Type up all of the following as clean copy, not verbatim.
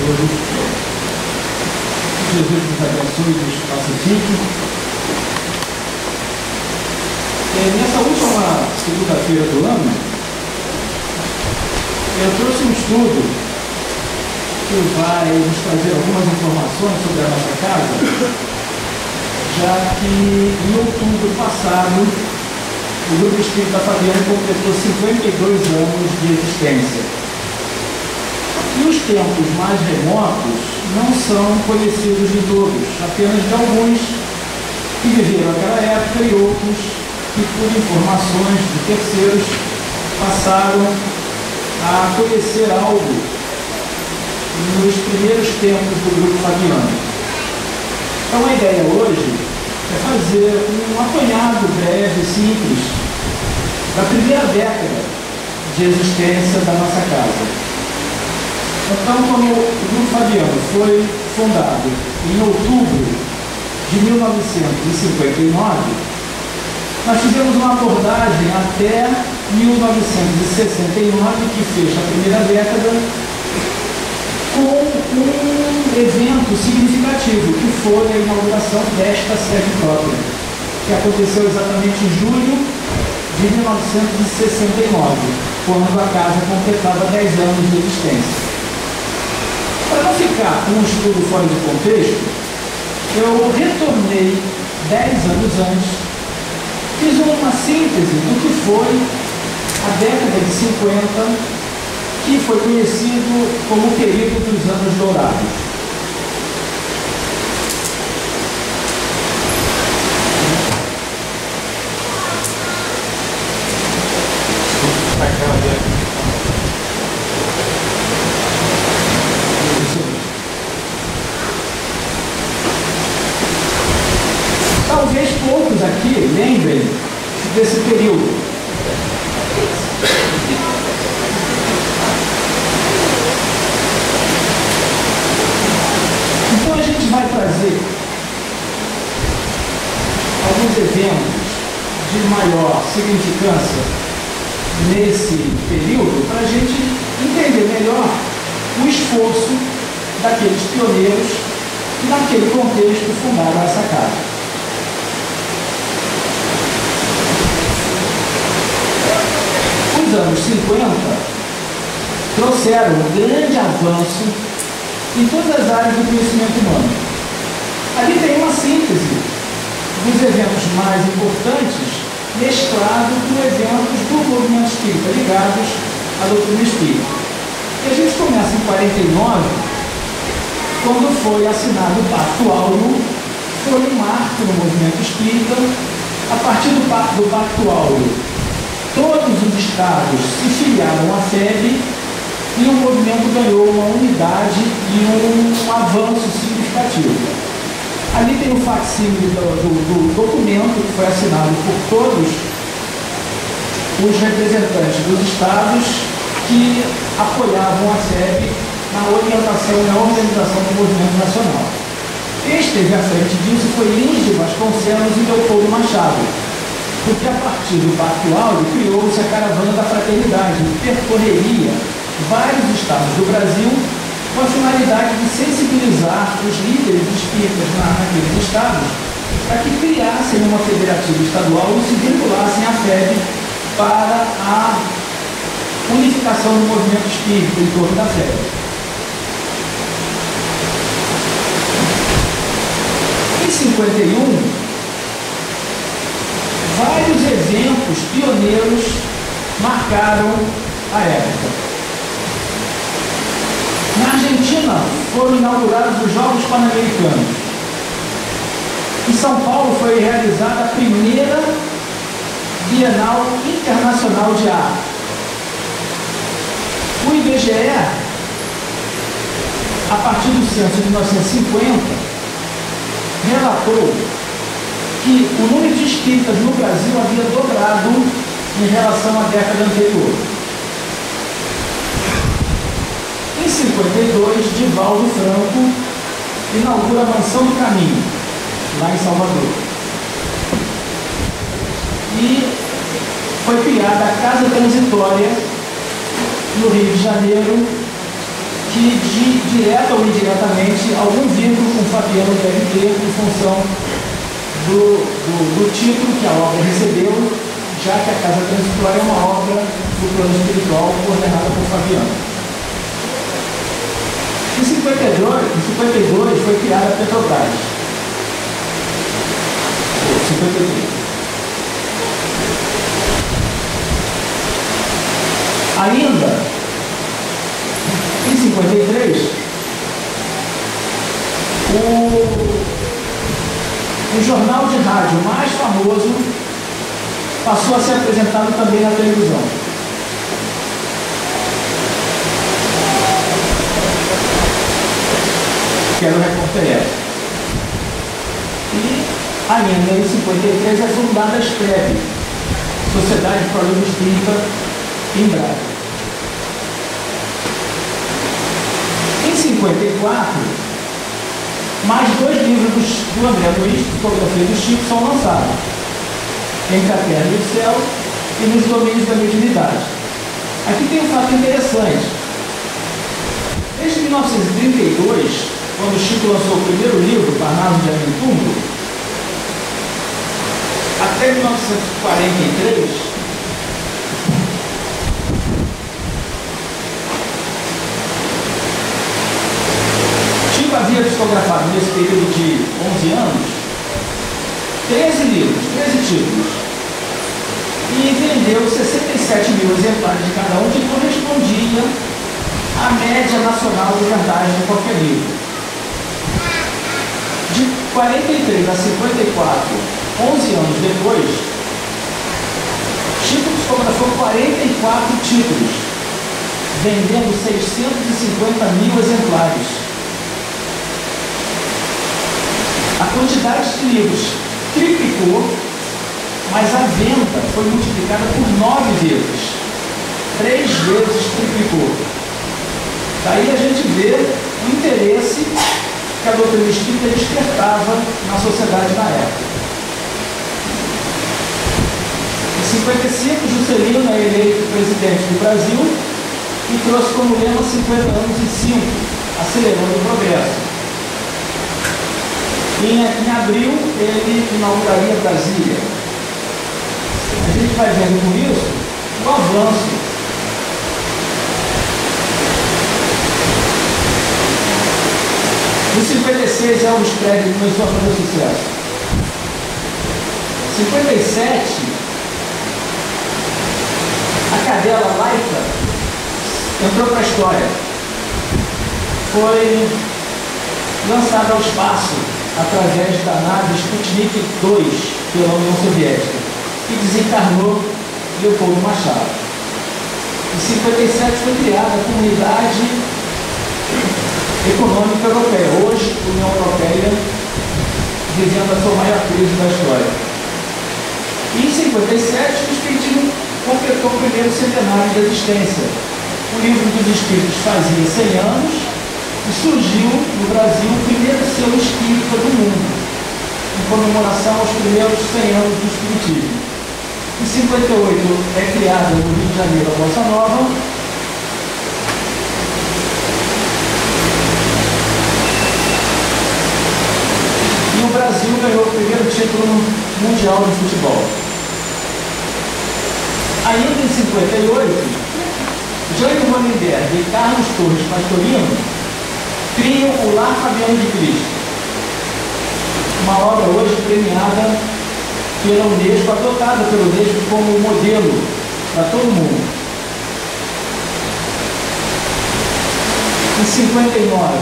todos. Jesus nos abençoe e nos pacifique. Nessa última segunda-feira do ano, eu trouxe um estudo que vai nos trazer algumas informações sobre a nossa casa, já que em outubro passado o Grupo Espírita Fabiano completou 52 anos de existência. E os tempos mais remotos não são conhecidos de todos, apenas de alguns que viveram aquela época e outros que, por informações de terceiros, passaram a conhecer algo nos primeiros tempos do Grupo Fabiano. Então a ideia hoje é fazer um apanhado breve, simples, da primeira década de existência da nossa casa. Então, como o Grupo Fabiano foi fundado em outubro de 1959, nós fizemos uma abordagem até 1969, que fecha a primeira década, com um evento significativo, que foi a inauguração desta sede própria, que aconteceu exatamente em julho de 1969, quando a casa completava 10 anos de existência. Para não ficar um estudo fora de contexto, eu retornei 10 anos antes, fiz uma síntese do que foi a década de 50, que foi conhecido como o período dos anos dourados. Talvez poucos aqui lembrem desse período. Então a gente vai trazer alguns eventos de maior significância nesse período para a gente entender melhor o esforço daqueles pioneiros que naquele contexto fundaram essa casa. Os anos 50 trouxeram um grande avanço em todas as áreas do conhecimento humano. Ali tem uma síntese dos eventos mais importantes, mesclado com eventos do movimento espírita ligados à doutrina espírita. E a gente começa em 49, quando foi assinado o Pacto Áureo, foi um marco no movimento espírita. A partir do Pacto Áureo, todos os estados se filiaram à FEB e o movimento ganhou uma unidade e um avanço significativo. Ali tem o facsímile do documento que foi assinado por todos os representantes dos estados que apoiavam a FEB na orientação e na organização do movimento nacional. Quem esteve à frente disso foi Lins de Vasconcelos e Leopoldo Machado, porque a partir do Pacto Áureo criou-se a Caravana da Fraternidade, que percorreria vários estados do Brasil com a finalidade de sensibilizar os líderes espíritas naqueles estados para que criassem uma federativa estadual e se vinculassem à FEB para a unificação do movimento espírita em torno da FEB. Em 51, vários eventos pioneiros marcaram a época. Na Argentina foram inaugurados os Jogos Pan-Americanos. Em São Paulo foi realizada a primeira Bienal Internacional de Arte. O IBGE, a partir do censo de 1950, relatou que o número de espíritas no Brasil havia dobrado em relação à década anterior. Em 52, Divaldo Franco inaugura a Mansão do Caminho, lá em Salvador. E foi criada a Casa Transitória, no Rio de Janeiro, direta ou indiretamente, algum vínculo com Fabiano deve ter em função do título que a obra recebeu, já que a Casa Transitória é uma obra do plano espiritual coordenada por Fabiano. Em 52 foi criada a Petrobras. 53. Ainda em 53, o jornal de rádio mais famoso passou a ser apresentado também na televisão. Que era o Repórter F. E ainda em 53 é fundada a SPEB, Sociedade de Problema Espírita, em Braga. Em 54, mais 2 livros do André Luiz, Psicografia do Chico, são lançados. Entre a Terra e o Céu e nos domínios da mediunidade. Aqui tem um fato interessante. Desde 1932, quando o Chico lançou o primeiro livro, Parnaso de Aventura, até 1943, Chico havia psicografado nesse período de 11 anos 13 livros, 13 títulos, e vendeu 67 mil exemplares de cada um, que correspondia à média nacional de vendagem de qualquer livro. De 43 a 54, 11 anos depois, Chico psicografou 44 títulos, vendendo 650 mil exemplares. A quantidade de livros triplicou, mas a venda foi multiplicada por 9 vezes. 3 vezes triplicou. Daí a gente vê o interesse que a doutrina espírita despertava na sociedade na época. Em 55, Juscelino é eleito presidente do Brasil e trouxe como lema 50 anos e 5, acelerando o progresso. Em abril, ele inauguraria Brasília. A gente vai vendo com isso o avanço. Em 56, Elvis Presley começou a fazer sucesso. Em 57, a cadela Laika entrou para a história. Foi lançada ao espaço através da nave Sputnik 2 pela União Soviética, que desencarnou Leopoldo Machado. Em 57 foi criada a Comunidade Econômica Europeia, hoje União Europeia, vivendo a sua maior crise da história. E em 57 o Espiritismo completou o primeiro centenário da existência. O Livro dos Espíritos fazia 100 anos e surgiu no Brasil o primeiro selo espírita do mundo, em comemoração aos primeiros 100 anos do Espiritismo. Em 58 é criada no Rio de Janeiro a Bossa Nova. E o Brasil ganhou o primeiro título mundial de futebol. Ainda em 58, Jânio Vandenberg e Carlos Torres Pastorino criam o Lar Fabiano de Cristo, uma obra hoje premiada pela Unesco, adotada pela Unesco como modelo para todo mundo. Em 59,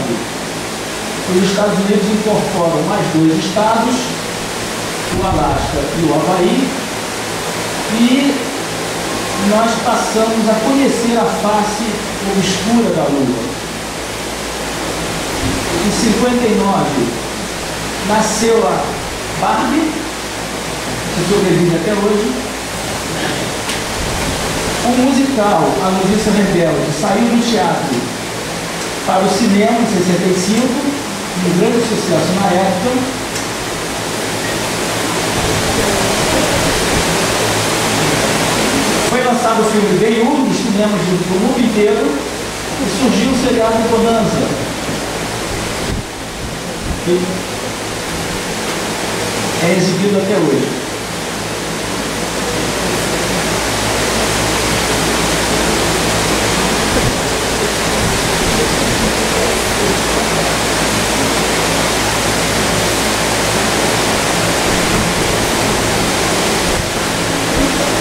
os Estados Unidos incorporam mais 2 estados, o Alasca e o Havaí, e nós passamos a conhecer a face obscura da Lua. Em 59, nasceu a Barbie, que sobrevive até hoje. O musical A Noviça Rebelde saiu do teatro para o cinema em 65, um grande sucesso na época. Foi lançado o filme Ben-Hur nos cinemas do mundo inteiro E surgiu o seriado Bonanza, que é exibido até hoje.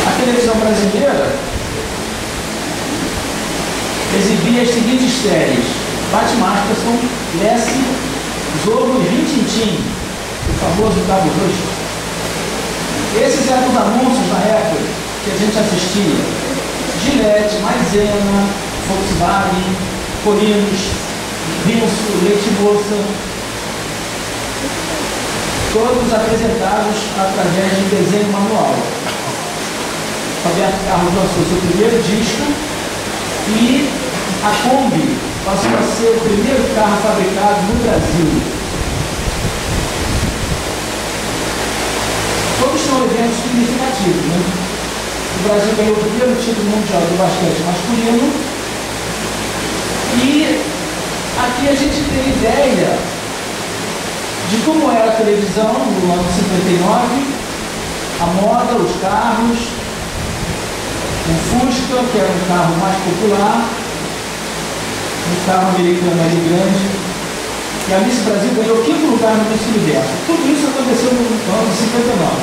A televisão brasileira exibia as seguintes séries: Bat Masterson, Lassie, Zorro e Rin Tin Tin, o famoso Cabo Roxo. Esses eram os anúncios na época que a gente assistia: Gillette, Maisena, Volkswagen, Colinos, Rinso, Leite Moça, todos apresentados através de desenho manual. Roberto Carlos lançou seu primeiro disco e a Kombi passou a ser o primeiro carro fabricado no Brasil. Todos são eventos significativos, né? O Brasil ganhou o primeiro título mundial do basquete masculino e aqui a gente tem ideia de como era a televisão no ano 59, a moda, os carros, o Fusca, que era um carro mais popular, um carro americano ali grande, e a Miss Brasil ganhou o 5º lugar no Miss Universo. Tudo isso aconteceu no ano 59.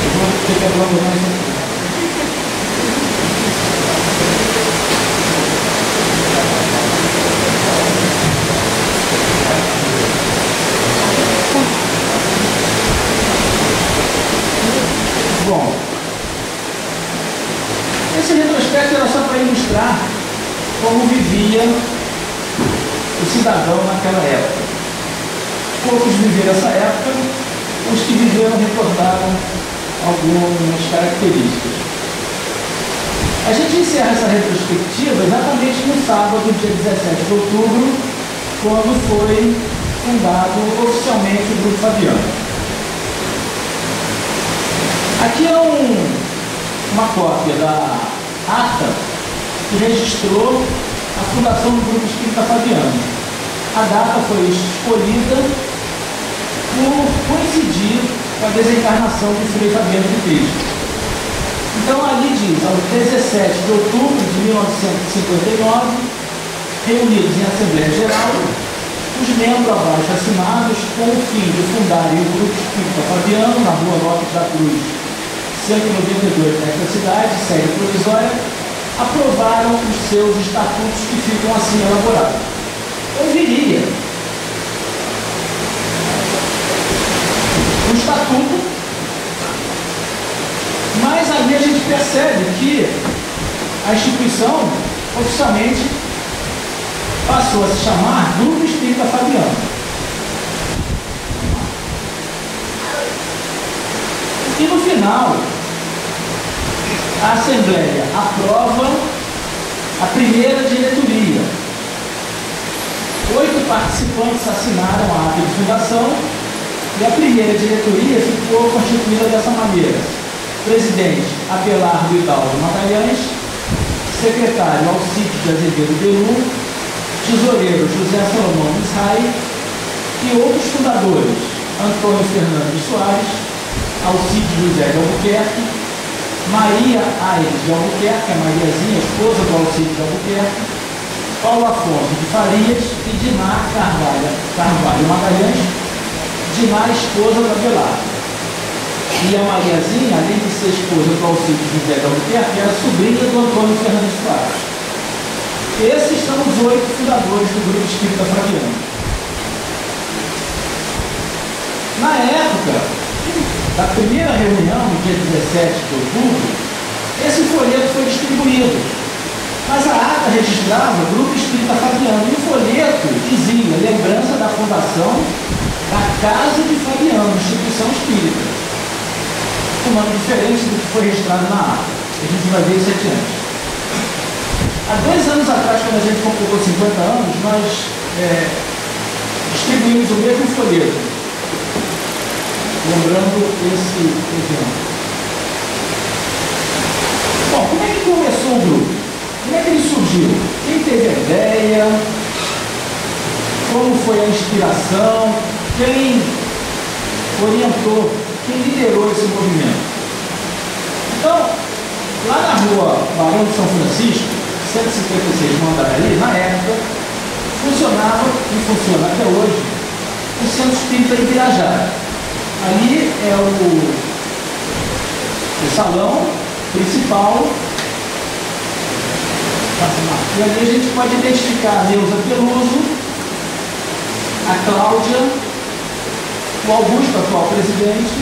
Eu vou ter que abandonar isso aqui. Bom, esse retrospecto era só para ilustrar como vivia o cidadão naquela época. Poucos viveram essa época, os que viveram recordaram algumas características. A gente encerra essa retrospectiva exatamente no sábado, dia 17 de outubro, quando foi fundado oficialmente o Grupo Fabiano. Aqui é uma cópia da ata que registrou a fundação do Grupo Espírita Fabiano. A data foi escolhida por coincidir com a desencarnação de Frei Fabiano de Cristo. Então ali diz, ao 17 de outubro de 1959, reunidos em Assembleia Geral, os membros abaixo assinados, com o fim de fundarem o Grupo Espírita Fabiano na Rua Lopes da Cruz 192 nesta cidade, sede provisória, aprovaram os seus estatutos que ficam assim elaborados. Eu diria o estatuto, mas ali a gente percebe que a instituição oficialmente passou a se chamar Grupo Espírita Fabiano. E no final, a Assembleia aprova a primeira diretoria. 8 participantes assinaram a ata de fundação e a primeira diretoria ficou constituída dessa maneira: presidente Abelardo Hidalgo Magalhães, secretário Alcides de Azevedo Belu, tesoureiro José Salomão Misrai e outros fundadores: Antônio Fernandes Soares, Alcides José de Albuquerque, Maria Aires de Albuquerque, a Mariazinha, esposa do Alcides de Albuquerque, Paulo Afonso de Farias e Dinar Carvalho Magalhães, Dinar, esposa do Abelardo. E a Mariazinha, além de ser esposa do Alcides José de Albuquerque, era sobrinha do Antônio Fernandes Soares. Esses são os 8 fundadores do Grupo Espírita Fabiano. Na época da primeira reunião, no dia 17 de outubro, esse folheto foi distribuído. Mas a ata registrava o Grupo Espírita Fabiano e o folheto dizia: lembrança da fundação da Casa de Fabiano, instituição espírita. Um nome diferente do que foi registrado na ata. A gente vai ver isso adiante. Há 2 anos atrás, quando a gente completou 50 anos, nós distribuímos o mesmo folheto. lembrando esse exemplo. Bom, como é que começou o grupo? Como é que ele surgiu? Quem teve a ideia? Como foi a inspiração? Quem orientou? Quem liderou esse movimento? Então, lá na rua Barão de São Francisco, 156 Mandaraí, na época, funcionava e funciona até hoje o Centro Espírita de Ibirajara. Ali é o salão principal. E ali a gente pode identificar a Neuza Peluso, a Cláudia, o Augusto, atual presidente,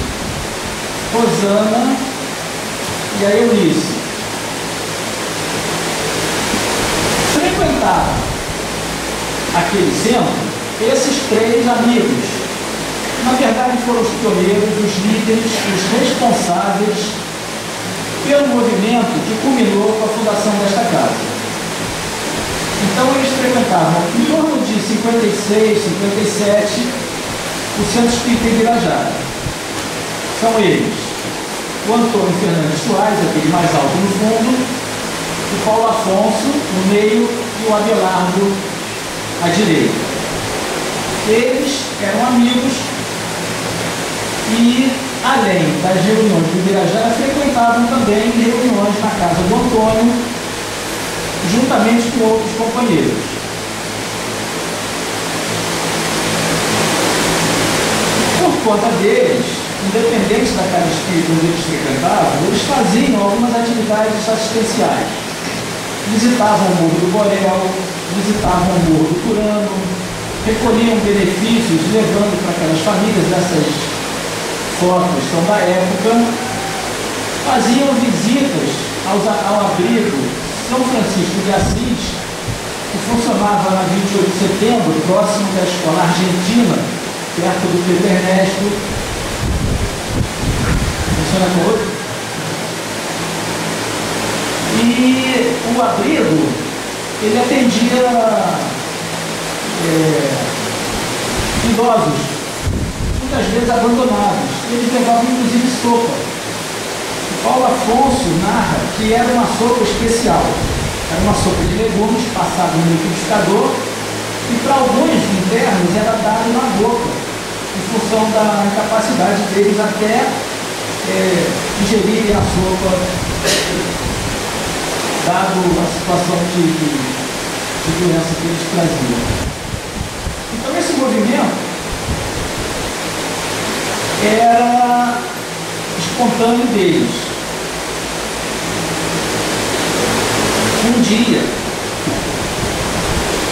Rosana e a Eunice. Frequentaram aquele centro esses três amigos. Na verdade, foram os pioneiros, os líderes, os responsáveis pelo movimento que culminou com a fundação desta casa. Então, eles frequentavam em torno de 56, 57 o Centro Espírita Ibirajara. São eles o Antônio Fernandes Soares, aquele mais alto no fundo, o Paulo Afonso no meio e o Abelardo à direita. Eles eram amigos e, além das reuniões do Ibirajara, frequentavam também reuniões na casa do Antônio, juntamente com outros companheiros. Por conta deles, independente da casa espírita onde eles frequentavam, eles faziam algumas atividades assistenciais. Visitavam o Morro do Borel, visitavam o Morro do Turano, recolhiam benefícios levando para aquelas famílias. Essas fotos são da época. Faziam visitas ao abrigo São Francisco de Assis, que funcionava na 28 de setembro, próximo da Escola Argentina, perto do Pedro Ernesto. Funciona até hoje. E o abrigo, ele atendia idosos, muitas vezes abandonados. Eles levavam inclusive sopa. O Paulo Afonso narra que era uma sopa especial. Era uma sopa de legumes passada no liquidificador e para alguns internos era dado na boca, em função da incapacidade deles até digerirem a sopa, dado a situação de doença que eles traziam. Então esse movimento era espontâneo deles. Um dia,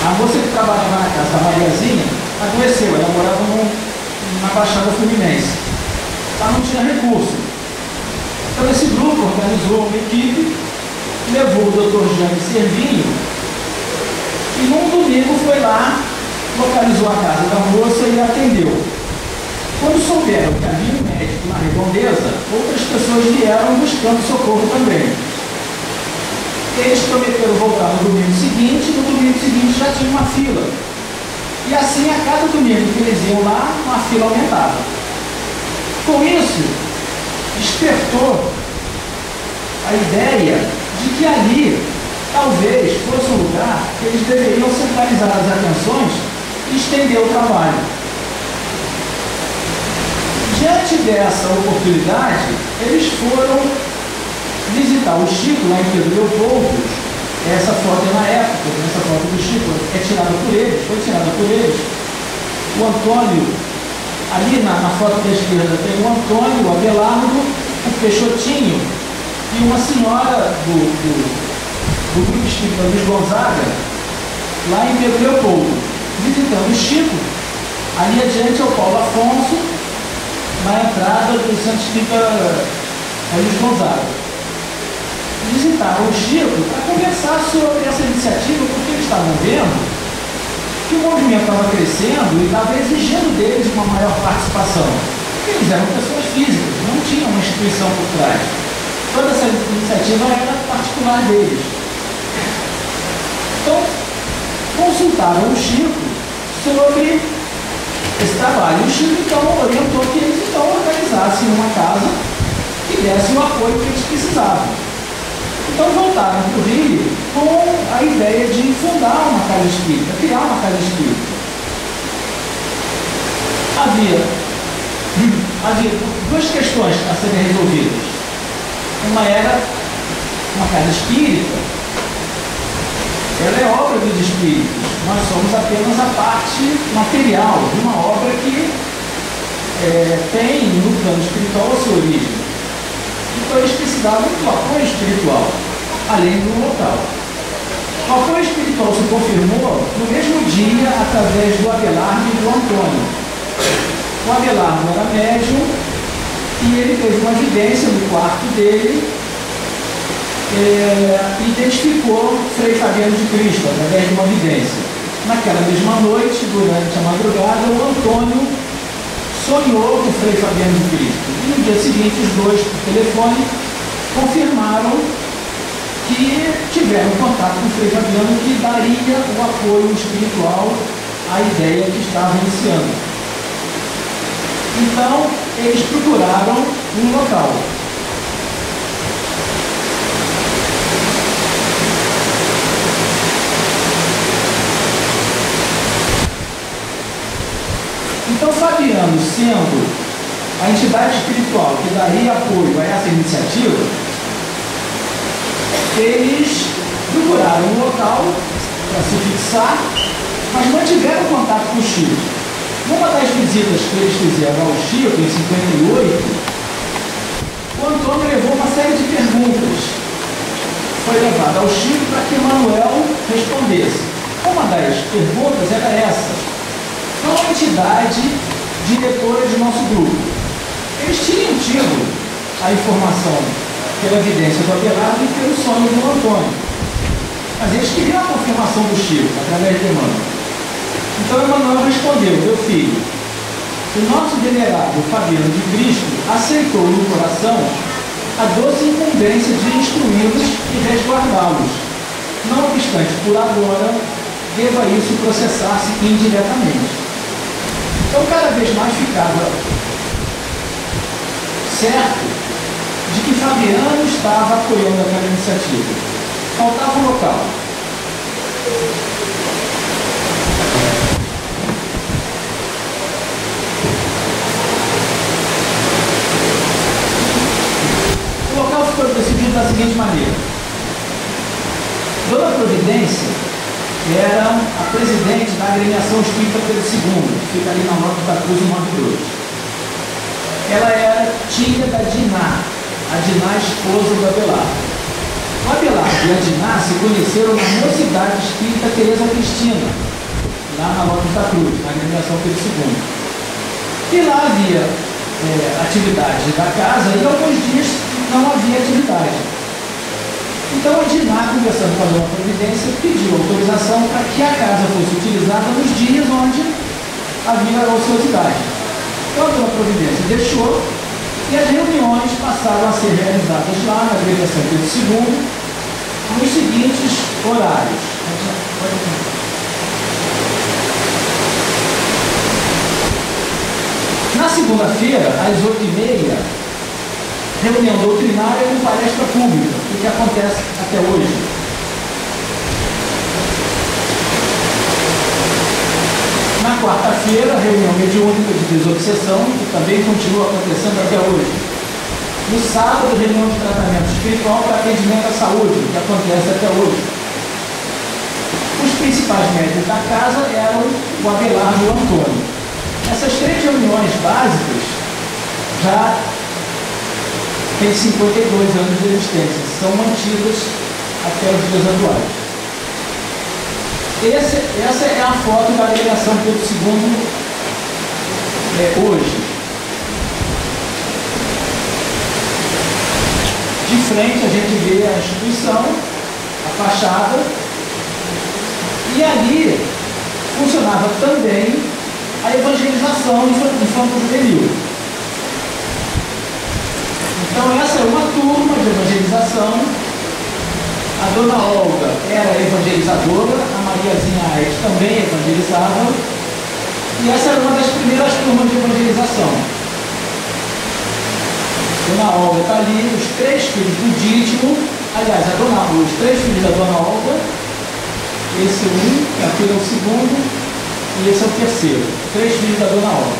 a moça que trabalhava na casa da Mariazinha adoeceu. Ela morava na Baixada Fluminense. Ela não tinha recurso. Então esse grupo organizou uma equipe, levou o Dr. Jaime Servinho e num domingo foi lá, localizou a casa da moça e atendeu. Quando souberam que havia um médico na Redondeza, outras pessoas vieram buscando socorro também. Eles prometeram voltar no domingo seguinte, e no domingo seguinte já tinha uma fila. E assim, a cada domingo que eles iam lá, a fila aumentava. Com isso, despertou a ideia de que ali, talvez, fosse um lugar que eles deveriam centralizar as atenções e estender o trabalho. Diante dessa oportunidade, eles foram visitar o Chico lá em Pedro Leopoldo. Essa foto é na época, essa foto do Chico é tirada por eles, foi tirada por eles. O Antônio, ali na foto da esquerda tem o Antônio, o Abelardo, o Peixotinho e uma senhora do Grupo Espírita Luiz Gonzaga, lá em Pedro Leopoldo, visitando o Chico. Ali adiante é o Paulo Afonso, na entrada do Centro Espírita Luiz Gonzaga. Visitaram o Chico para conversar sobre essa iniciativa, porque eles estavam vendo que o movimento estava crescendo e estava exigindo deles uma maior participação. Porque eles eram pessoas físicas, não tinham uma instituição por trás. Toda essa iniciativa era particular deles. Então, consultaram o Chico sobre esse trabalho. E o Chico, então, orientou que eles, então, organizassem uma casa que desse o apoio que eles precisavam. Então, voltaram para o Rio com a ideia de fundar uma casa espírita, criar uma casa espírita. Havia duas questões a serem resolvidas. Uma era uma casa espírita, ela é obra dos espíritos, nós somos apenas a parte material de uma obra que tem no plano espiritual a sua origem. Então eles precisavam do apoio espiritual, além do local. O apoio espiritual se confirmou no mesmo dia através do Abelardo e do Antônio. O Abelardo era médium e ele fez uma evidência no quarto dele, identificou Frei Fabiano de Cristo através de uma evidência. Naquela mesma noite, durante a madrugada, o Antônio sonhou com Frei Fabiano de Cristo. E no dia seguinte, os dois, por telefone, confirmaram que tiveram contato com Frei Fabiano, que daria o apoio espiritual à ideia que estava iniciando. Então, eles procuraram um local. Então, Fabiano, sendo a entidade espiritual que daria apoio a essa iniciativa, eles procuraram um local para se fixar, mas mantiveram contato com o Chico. Numa das visitas que eles fizeram ao Chico, em 58, o Antônio levou uma série de perguntas. Foi levado ao Chico para que Manuel respondesse. Uma das perguntas era essa: qual a entidade diretora de nosso grupo? Eles tinham tido a informação pela evidência do Abelardo e pelo sonho do Antônio, mas eles queriam a confirmação do Chico através de Emmanuel. Então Emmanuel respondeu: meu filho, o nosso venerável Fabiano de Cristo aceitou no coração a doce incumbência de instruí-los e resguardá-los. Não obstante, por agora, deva isso processar-se indiretamente. Então, cada vez mais ficava certo de que Fabiano estava apoiando aquela iniciativa. Faltava um local. O local ficou decidido da seguinte maneira: Dona Providência era a presidente da agremiação espírita Pedro II, que fica ali na Nota da Cruz, 192. Ela era tia da Diná, a Diná, esposa do Abelardo. O Abelardo e a Diná se conheceram na Mocidade Espírita Teresa Cristina, lá na Nota da Cruz, na agremiação Pedro II. E lá havia atividade da casa e alguns dias não havia atividade. Então a Diná, conversando com a Dona Providência, pediu autorização para que a casa fosse utilizada nos dias onde havia ociosidade. Então a Dona Providência deixou e as reuniões passaram a ser realizadas lá na agremiação Pedro II nos seguintes horários. Na segunda-feira, às 8h30, reunião doutrinária com palestra pública, o que acontece até hoje. Na quarta-feira, reunião mediúnica de desobsessão, que também continua acontecendo até hoje. No sábado, reunião de tratamento espiritual para atendimento à saúde, que acontece até hoje. Os principais médicos da casa eram o Abelardo e o Antônio. Essas três reuniões básicas já tem 52 anos de existência, são mantidas até os dias atuais. Essa é a foto da agremiação Pedro II hoje. De frente a gente vê a instituição, a fachada, e ali funcionava também a evangelização infanto-juvenil. Então essa é uma turma de evangelização. A Dona Olga era evangelizadora, a Mariazinha Aires também evangelizava, E essa era uma das primeiras turmas de evangelização. Dona Olga está ali, os 3 filhos do Dídimo, aliás, os 3 filhos da Dona Olga, esse é um, aquele é o segundo, e esse é o terceiro. 3 filhos da Dona Olga.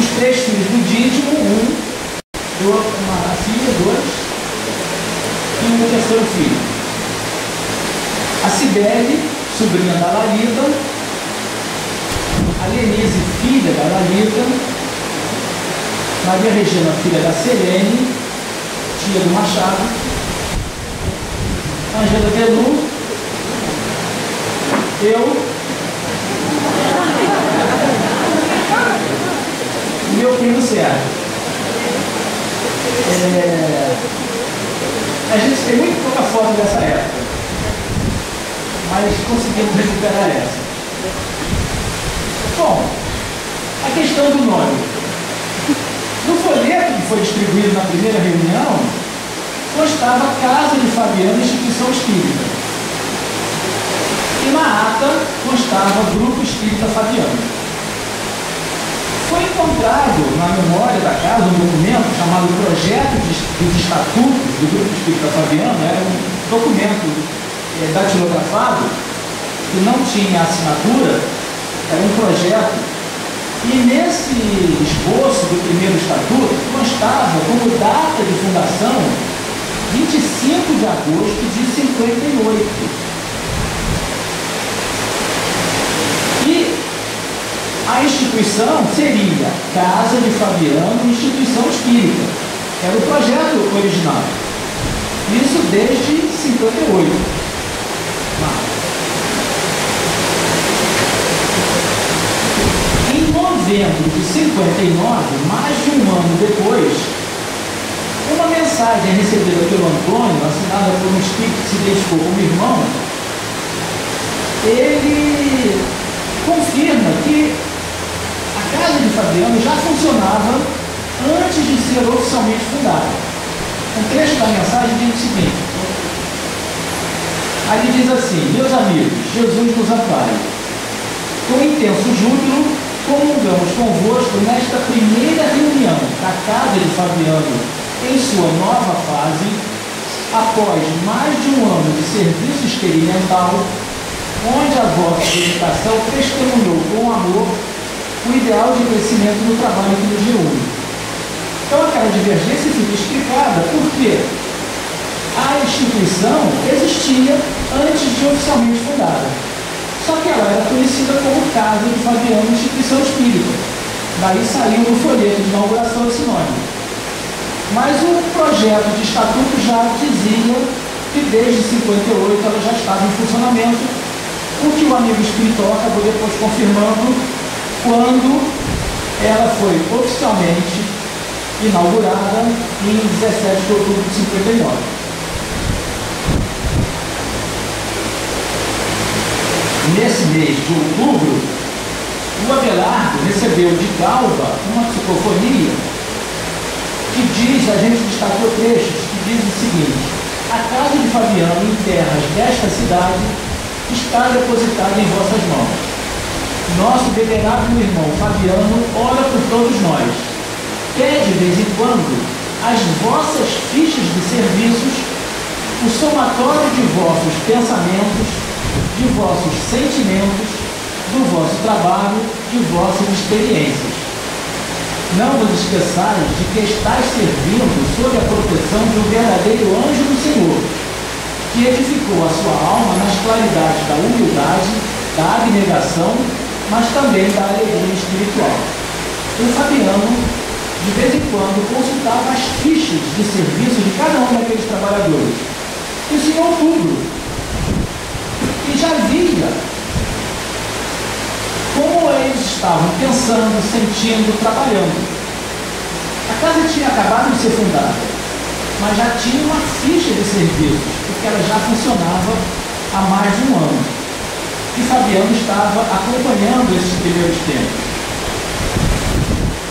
Os 3 filhos do Dídimo, uma filha, 2, e um terceiro filho. A Cibele, sobrinha da Lalida, a Lenise, filha da Lalida, Maria Regina, filha da Selene, tia do Machado, Angela Velu, eu e meu primo Sérgio. A gente tem muito pouca foto dessa época, mas conseguimos recuperar essa. Bom, a questão do nome. No folheto que foi distribuído na primeira reunião, constava Casa de Fabiano, Instituição Espírita. E na ata constava Grupo Espírita Fabiano. Foi encontrado na memória da casa um documento chamado Projeto dos Estatutos do Grupo Espírita Fabiano. Era um documento datilografado que não tinha assinatura, era um projeto. E nesse esboço do primeiro estatuto constava como data de fundação 25 de agosto de 58. E a instituição seria Casa de Fabiano, Instituição Espírita. Era o projeto original. Isso desde 58. Em novembro de 59, mais de um ano depois, uma mensagem recebida pelo Antônio, assinada por um espírito que se identificou como irmão, ele confirma que a Casa de Fabiano já funcionava antes de ser oficialmente fundada. Um trecho da mensagem diz o seguinte: ali diz assim: meus amigos, Jesus nos ampare. Com intenso júbilo, comungamos convosco nesta primeira reunião da Casa de Fabiano em sua nova fase, após mais de um ano de serviço experimental, onde a vossa dedicação testemunhou com amor o ideal de crescimento no trabalho que nos reúne. Então aquela divergência fica explicada porque a instituição existia antes de oficialmente fundada. Só que ela era conhecida como Casa de Fabiano, Instituição Espírita. Daí saiu no folheto de inauguração esse nome. Mas o projeto de estatuto já dizia que desde 58 ela já estava em funcionamento, o que o amigo espiritual acabou depois confirmando quando ela foi oficialmente inaugurada em 17 de outubro de 59. Nesse mês de outubro, o Abelardo recebeu de Galva uma psicofonia que diz, a gente destacou trechos, que diz o seguinte: a Casa de Fabiano em terras desta cidade está depositada em vossas mãos. Nosso venerável irmão Fabiano ora por todos nós. Quer de vez em quando as vossas fichas de serviços, o somatório de vossos pensamentos, de vossos sentimentos, do vosso trabalho, de vossas experiências. Não vos esqueçais de que estáis servindo sob a proteção de um verdadeiro anjo do Senhor, que edificou a sua alma nas claridades da humildade, da abnegação, mas também da alegria espiritual. O Fabiano, de vez em quando, consultava as fichas de serviço de cada um daqueles trabalhadores. Isso em outubro. E já via como eles estavam pensando, sentindo, trabalhando. A casa tinha acabado de ser fundada, mas já tinha uma ficha de serviços, porque ela já funcionava há mais de um ano. E Fabiano estava acompanhando esses primeiros tempos.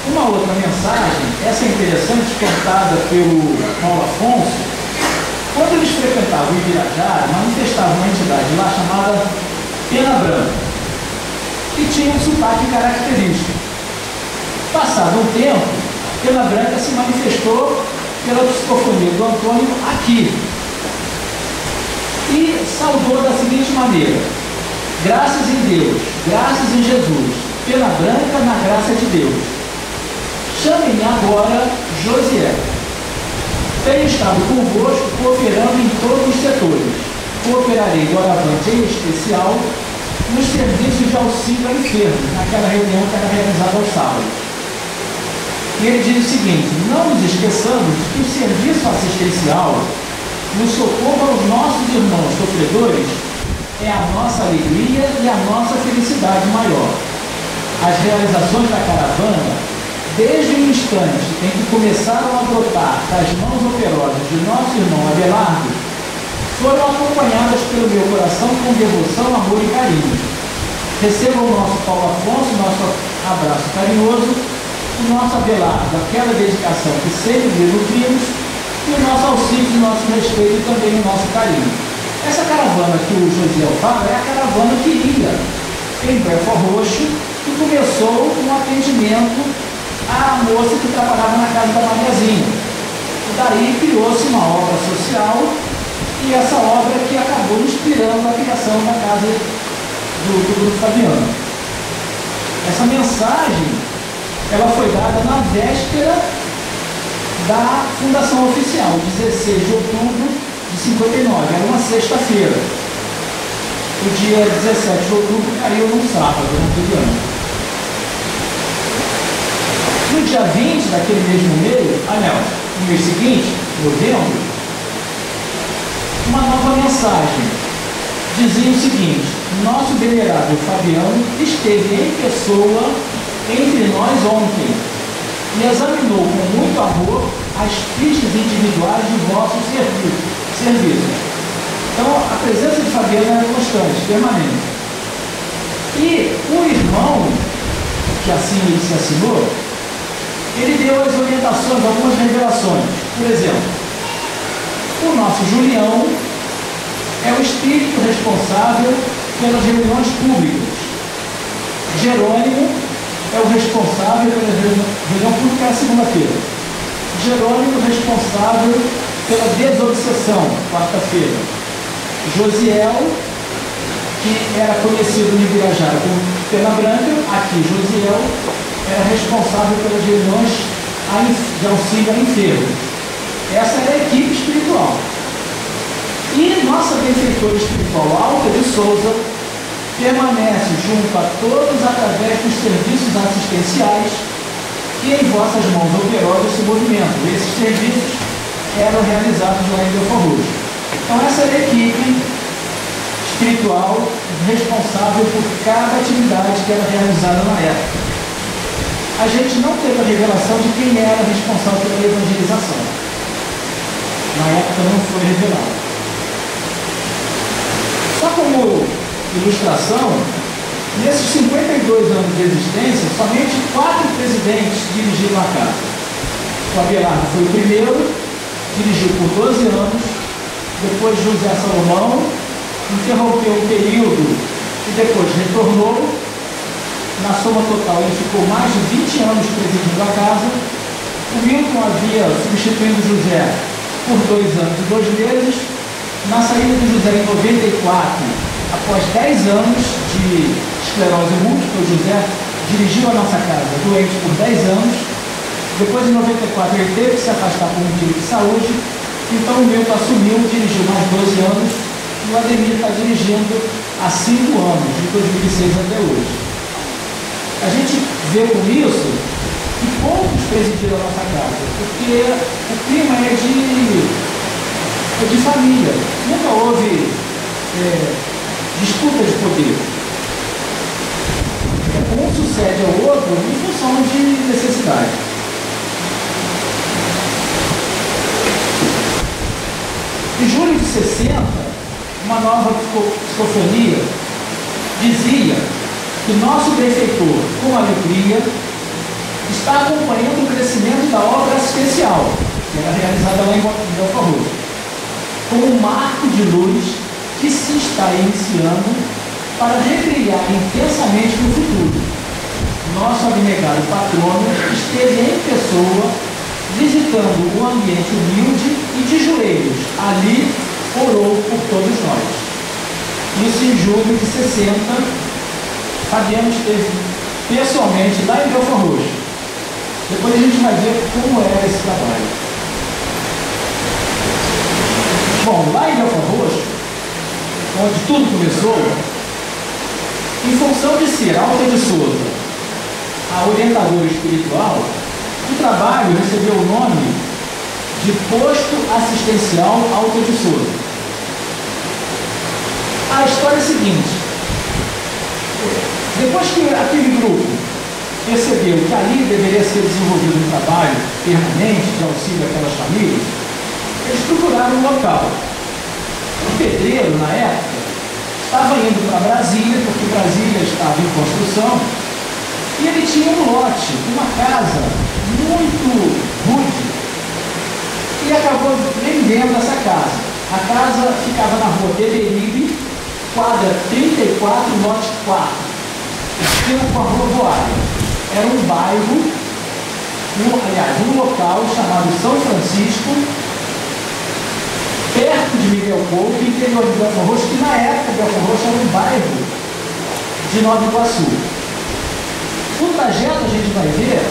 Uma outra mensagem, essa é interessante, contada pelo Paulo Afonso. Quando eles frequentavam o Ibirajara, manifestavam uma entidade lá chamada Pena Branca. E e tinha um sotaque característico. Passado um tempo, Pena Branca se manifestou pela psicofonia do Antônio aqui e saudou da seguinte maneira: graças em Deus, graças em Jesus, Pena Branca na graça de Deus. Chamem-me agora Josiel. Tenho estado convosco cooperando em todos os setores. Cooperarei doravante, em especial, nos serviços de auxílio a enfermos, naquela reunião que era realizada aos sábados. E ele diz o seguinte: não nos esqueçamos que o serviço assistencial, no socorro aos nossos irmãos sofredores, é a nossa alegria e a nossa felicidade maior. As realizações da caravana, desde o instante em que começaram a brotar das mãos operosas de nosso irmão Abelardo, foram acompanhadas pelo meu coração com devoção, amor e carinho. Recebam o nosso Paulo Afonso, nosso abraço carinhoso, o nosso Abelardo, aquela dedicação que sempre lhe nutrimos, e o nosso auxílio, o nosso respeito e também o nosso carinho. Essa caravana que o Josiel fala é a caravana que ia em Belford Roxo e começou um atendimento à moça que trabalhava na casa da Mariazinha. E daí criou-se uma obra social e essa obra que acabou inspirando a criação da casa do Grupo Fabiano. Essa mensagem ela foi dada na véspera da fundação oficial, 16 de outubro de 59, era uma sexta-feira. O dia 17 de outubro caiu num sábado, naquele ano. No dia 20 daquele mesmo mês, no mês seguinte, novembro, uma nova mensagem dizia o seguinte: nosso venerável Fabiano esteve em pessoa entre nós ontem e examinou com muito amor as fichas individuais de vossos serviços. Então, a presença de Fabiano era constante, permanente. E o irmão, que assim ele se assinou, ele deu as orientações, algumas revelações. Por exemplo, o nosso Julião é o espírito responsável pelas reuniões públicas. Jerônimo é o responsável pela reunião pública na segunda-feira. Jerônimo responsável pela desobsessão, quarta-feira. Josiel, que era conhecido no Ibirajara como Pena Branca, aqui Josiel era responsável pelas reuniões de auxílio a enfermos. Essa era a equipe espiritual. E nossa benfeitora espiritual, Alta de Souza, permanece junto a todos através dos serviços assistenciais que em vossas mãos operosas se movimentam. Esses serviços eram realizados lá em Belford Roxo. Então essa era a equipe espiritual responsável por cada atividade que era realizada na época. A gente não teve a revelação de quem era responsável pela evangelização. Na época não foi revelado. Só como ilustração, nesses 52 anos de existência, somente 4 presidentes dirigiram a casa. O Abelardo foi o primeiro, dirigiu por 12 anos, depois José Salomão, interrompeu um período e depois retornou. Na soma total, ele ficou mais de 20 anos presidindo a casa. O Milton havia substituído José por 2 anos e 2 meses. Na saída de José em 94, após 10 anos de esclerose múltipla, José dirigiu a nossa casa doente por 10 anos. Depois, em 94, ele teve que se afastar por motivo de saúde. Então, o Milton assumiu, dirigiu mais 12 anos. E o Ademir está dirigindo há 5 anos, de 2006 até hoje. A gente vê com isso que poucos presidiram a nossa casa, porque o clima é de família. Nunca houve disputa de poder. Um sucede ao outro em função de necessidade. Em julho de 60, uma nova psicofonia dizia que nosso benfeitor, com alegria, está acompanhando o crescimento da obra assistencial, que era realizada lá em Belford Roxo, como um marco de luz que se está iniciando para brilhar intensamente no futuro. Nosso abnegado patrono esteve em pessoa, visitando o ambiente humilde e de joelhos. Ali orou por todos nós. Isso em julho de 60, Fabiano esteve pessoalmente lá em Belfort Roxo. Depois a gente vai ver como era esse trabalho. Bom, lá em Belfort Roxo, onde tudo começou, em função de ser Alta de Souza, a orientadora espiritual, o trabalho recebeu o nome de Posto Assistencial Alta de Souza. A história é a seguinte: depois que aquele grupo percebeu que ali deveria ser desenvolvido um trabalho permanente de auxílio àquelas famílias, eles procuraram um local. O pedreiro, na época, estava indo para Brasília, porque Brasília estava em construção, e ele tinha um lote, uma casa muito rude, e acabou vendendo essa casa. A casa ficava na rua Beberibe, quadra 34, lote 4, esquina com a rodoviária. Era um bairro, um local chamado São Francisco, perto de Miguel Couto, interior de Belfort Roxo, que na época Belfort Roxo era um bairro de Nova Iguaçu. O trajeto, a gente vai ver,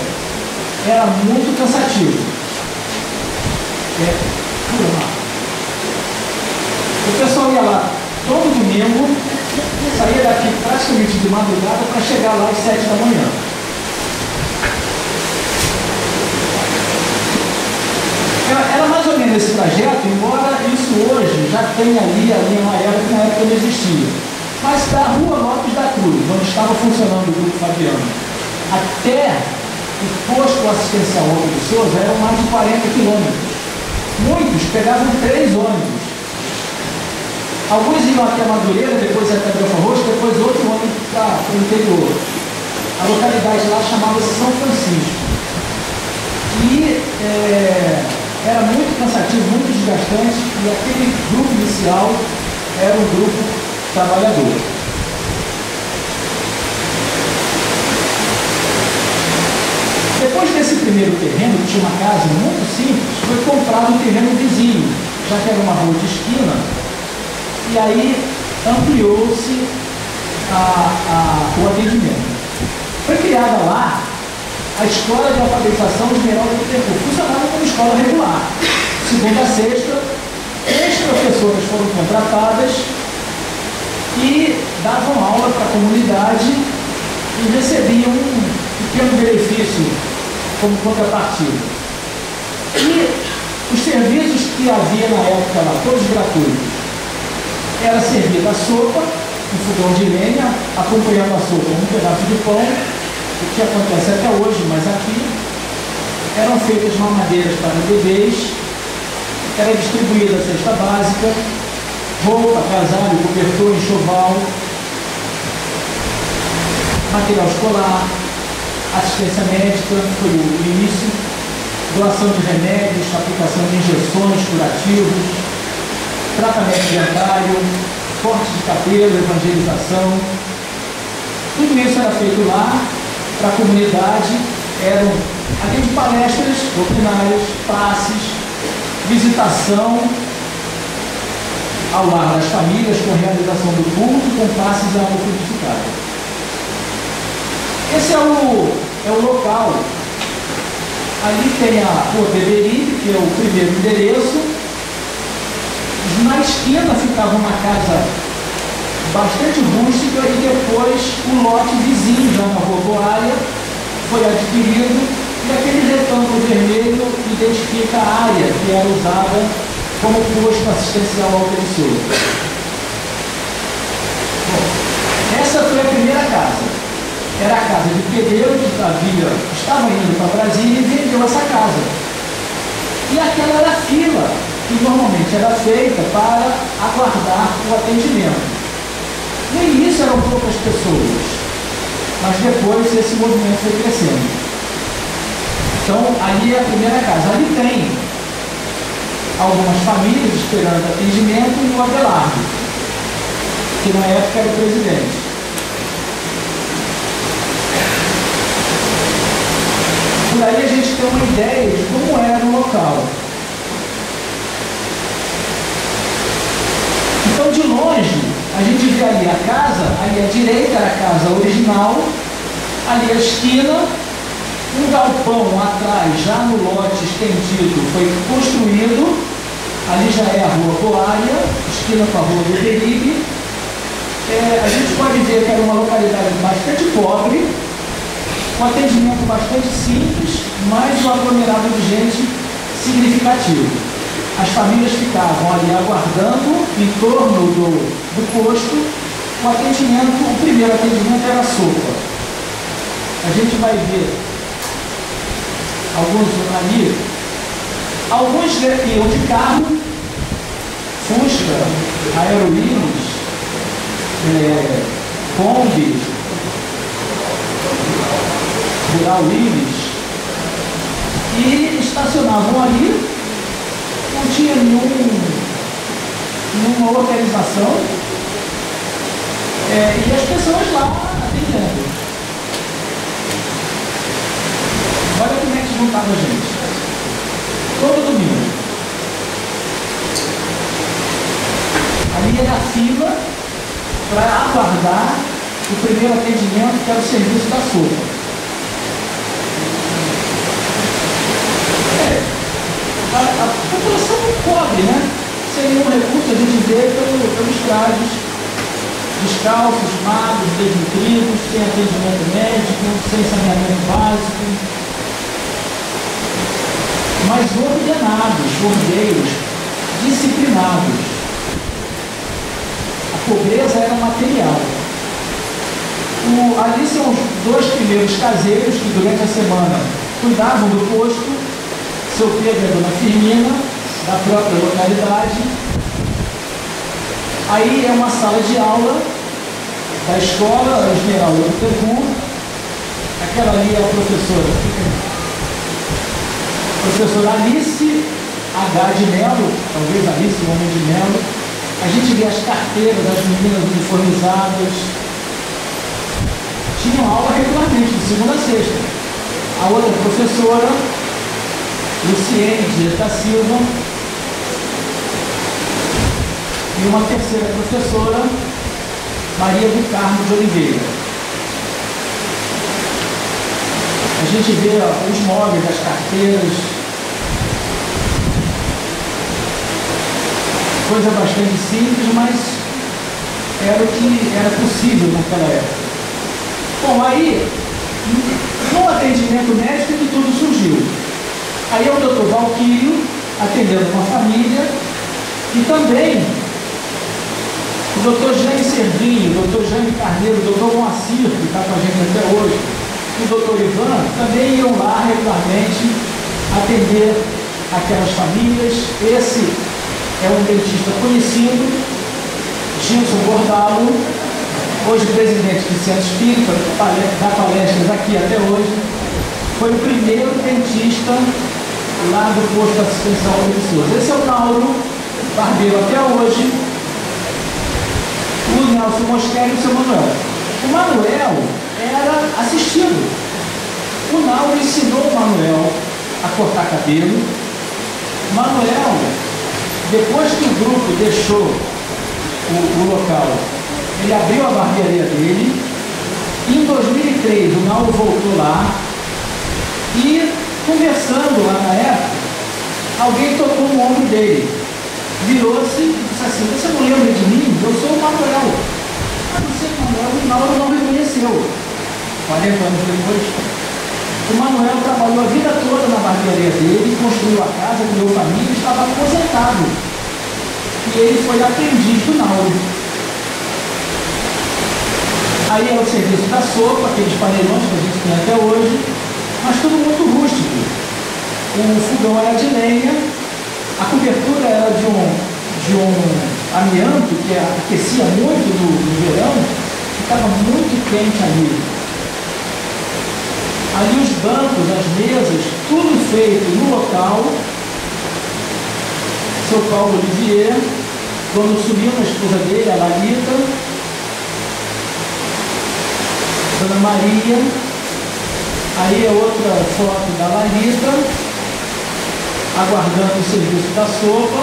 era muito cansativo. O pessoal ia lá todo domingo, saía daqui praticamente de madrugada para chegar lá às 7 da manhã. Era mais ou menos esse trajeto, embora isso hoje já tenha ali a linha maior que na época não existia. Mas da Rua Lopes da Cruz, onde estava funcionando o Grupo Fabiano, até o posto assistencial Alta de Souza eram mais de 40 quilômetros. Muitos pegavam 3 ônibus. Alguns iam até Madureira, depois até Belfort Roxo, depois outro ônibus para o interior. A localidade lá chamava-se São Francisco. E era muito cansativo, muito desgastante, e aquele grupo inicial era um grupo trabalhador. Depois desse primeiro terreno, que tinha uma casa muito simples, foi comprado um terreno vizinho, já que era uma rua de esquina, e aí ampliou-se o atendimento. Foi criada lá a Escola de Alfabetização Esmeralda Bittencourt, funcionava como escola regular. Segunda a sexta, 3 professoras foram contratadas e davam aula para a comunidade e recebiam um pequeno benefício como contrapartida. E os serviços que havia na época lá, todos gratuitos, era servida a sopa, um fogão de lenha, acompanhando a sopa um pedaço de pão, o que acontece até hoje, mas aqui eram feitas mamadeiras para bebês, era distribuída a cesta básica, roupa, agasalho, cobertor, enxoval, material escolar, assistência médica, foi o início, doação de remédios, aplicação de injeções curativos, tratamento dentário, corte de cabelo, evangelização. Tudo isso era feito lá para a comunidade. Eram, além de palestras doutrinárias, passes, visitação ao lar das famílias com realização do culto, com passes à água purificada. Esse é o local. Ali tem a Rua Beberibe, que é o primeiro endereço. Na esquina ficava uma casa bastante rústica e depois o lote vizinho, já na rodoviária, foi adquirido e aquele retângulo vermelho identifica a área que era usada como posto assistencial Alta de Souza. Bom, essa foi a primeira casa. Era a casa de pedreiro que estava indo para Brasília e vendeu essa casa. E aquela era a fila que normalmente era feita para aguardar o atendimento. No início eram poucas pessoas, mas depois esse movimento foi crescendo. Então, ali é a primeira casa. Ali tem algumas famílias esperando atendimento e o Abelardo. que na época era o presidente. Por aí a gente tem uma ideia de como era o local. Então, de longe, a gente vê ali a casa, ali à direita era a casa original, ali à esquina, um galpão atrás, já no lote estendido, foi construído, ali já é a Rua Coalha, esquina com a Rua Beberibe. A gente pode ver que era uma localidade bastante pobre, com atendimento bastante simples, mas um aglomerado de gente significativo. As famílias ficavam ali aguardando em torno do posto. O atendimento, o primeiro atendimento era a sopa. A gente vai ver alguns ali, alguns iam de carro, Fusca, Aerolíneas, Kombi, Rural Willis, e estacionavam ali. Não tinha nenhuma localização, e as pessoas lá atendendo. Olha como é que juntava a gente. Todo domingo. Ali era a fila para aguardar o primeiro atendimento, que era o serviço da sopa. A população pobre, né? Sem nenhum recurso, a gente vê pelos trajes, descalços, magros, desnutridos, sem atendimento médico, sem saneamento básico, mas ordenados, ordeiros, disciplinados. A pobreza era material. Ali são os dois primeiros caseiros que durante a semana cuidavam do posto. Seu Pedro e a Dona Firmina, da própria localidade. Aí é uma sala de aula da escola Esmeralda do Peru. Aquela ali é a professora Alice H. de Mello, talvez Alice, o homem de Mello. A gente vê as carteiras das meninas uniformizadas. Tinham aula regularmente, de segunda a sexta. A outra professora, Luciene Dias da Silva, e uma terceira professora, Maria do Carmo de Oliveira. A gente vê os móveis, as carteiras, coisa bastante simples, mas era o que era possível naquela época. Bom, aí, no atendimento médico que tudo surgiu. Aí é o doutor Valquírio atendendo uma família, e também o doutor Jaime Servinho, o doutor Jaime Carneiro, o doutor Moacir, que está com a gente até hoje, e o doutor Ivan também iam lá regularmente atender aquelas famílias. Esse é um dentista conhecido, Gilson Bordalo, hoje presidente do Centro Espírita, dá palestras aqui até hoje. Foi o primeiro dentista lá do posto de assistência de Souza. Esse é o Nauro Barbeiro até hoje, o Nelson Mosquera e o seu Manuel. O Manuel era assistido. O Nauro ensinou o Manuel a cortar cabelo. O Manuel, depois que o grupo deixou o local, ele abriu a barbearia dele. Em 2003, o Nauro voltou lá e, conversando lá na época, alguém tocou no ombro dele, virou-se e disse assim: você não lembra de mim? Eu sou o Manuel. Ah, você é o Manuel. O Nauro não reconheceu. 40 anos depois, o Manuel trabalhou a vida toda na barbearia dele, construiu a casa, criou família, estava aposentado. E ele foi aprendiz do Nauro. Aí é o serviço da sopa, aqueles panelões que a gente tem até hoje, mas tudo muito rústico. O fogão era de lenha, a cobertura era de um amianto que aquecia muito no verão, ficava muito quente ali. Ali os bancos, as mesas, tudo feito no local. Seu Paulo Olivier, quando subiu a esposa dele, a Lalita, Dona Maria. Aí é outra foto da Larita, aguardando o serviço da sopa.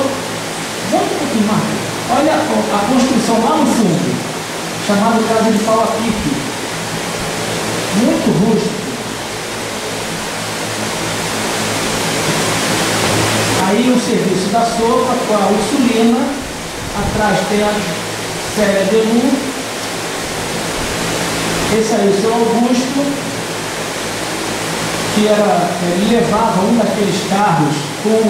Vamos um pouquinho mais. Olha a construção lá no fundo, chamada Casa de Pau a Pique. Muito rústico. Aí o serviço da sopa com a Ursulina. Atrás tem a Célia Delu. Esse aí o seu Augusto, que ele levava um daqueles carros com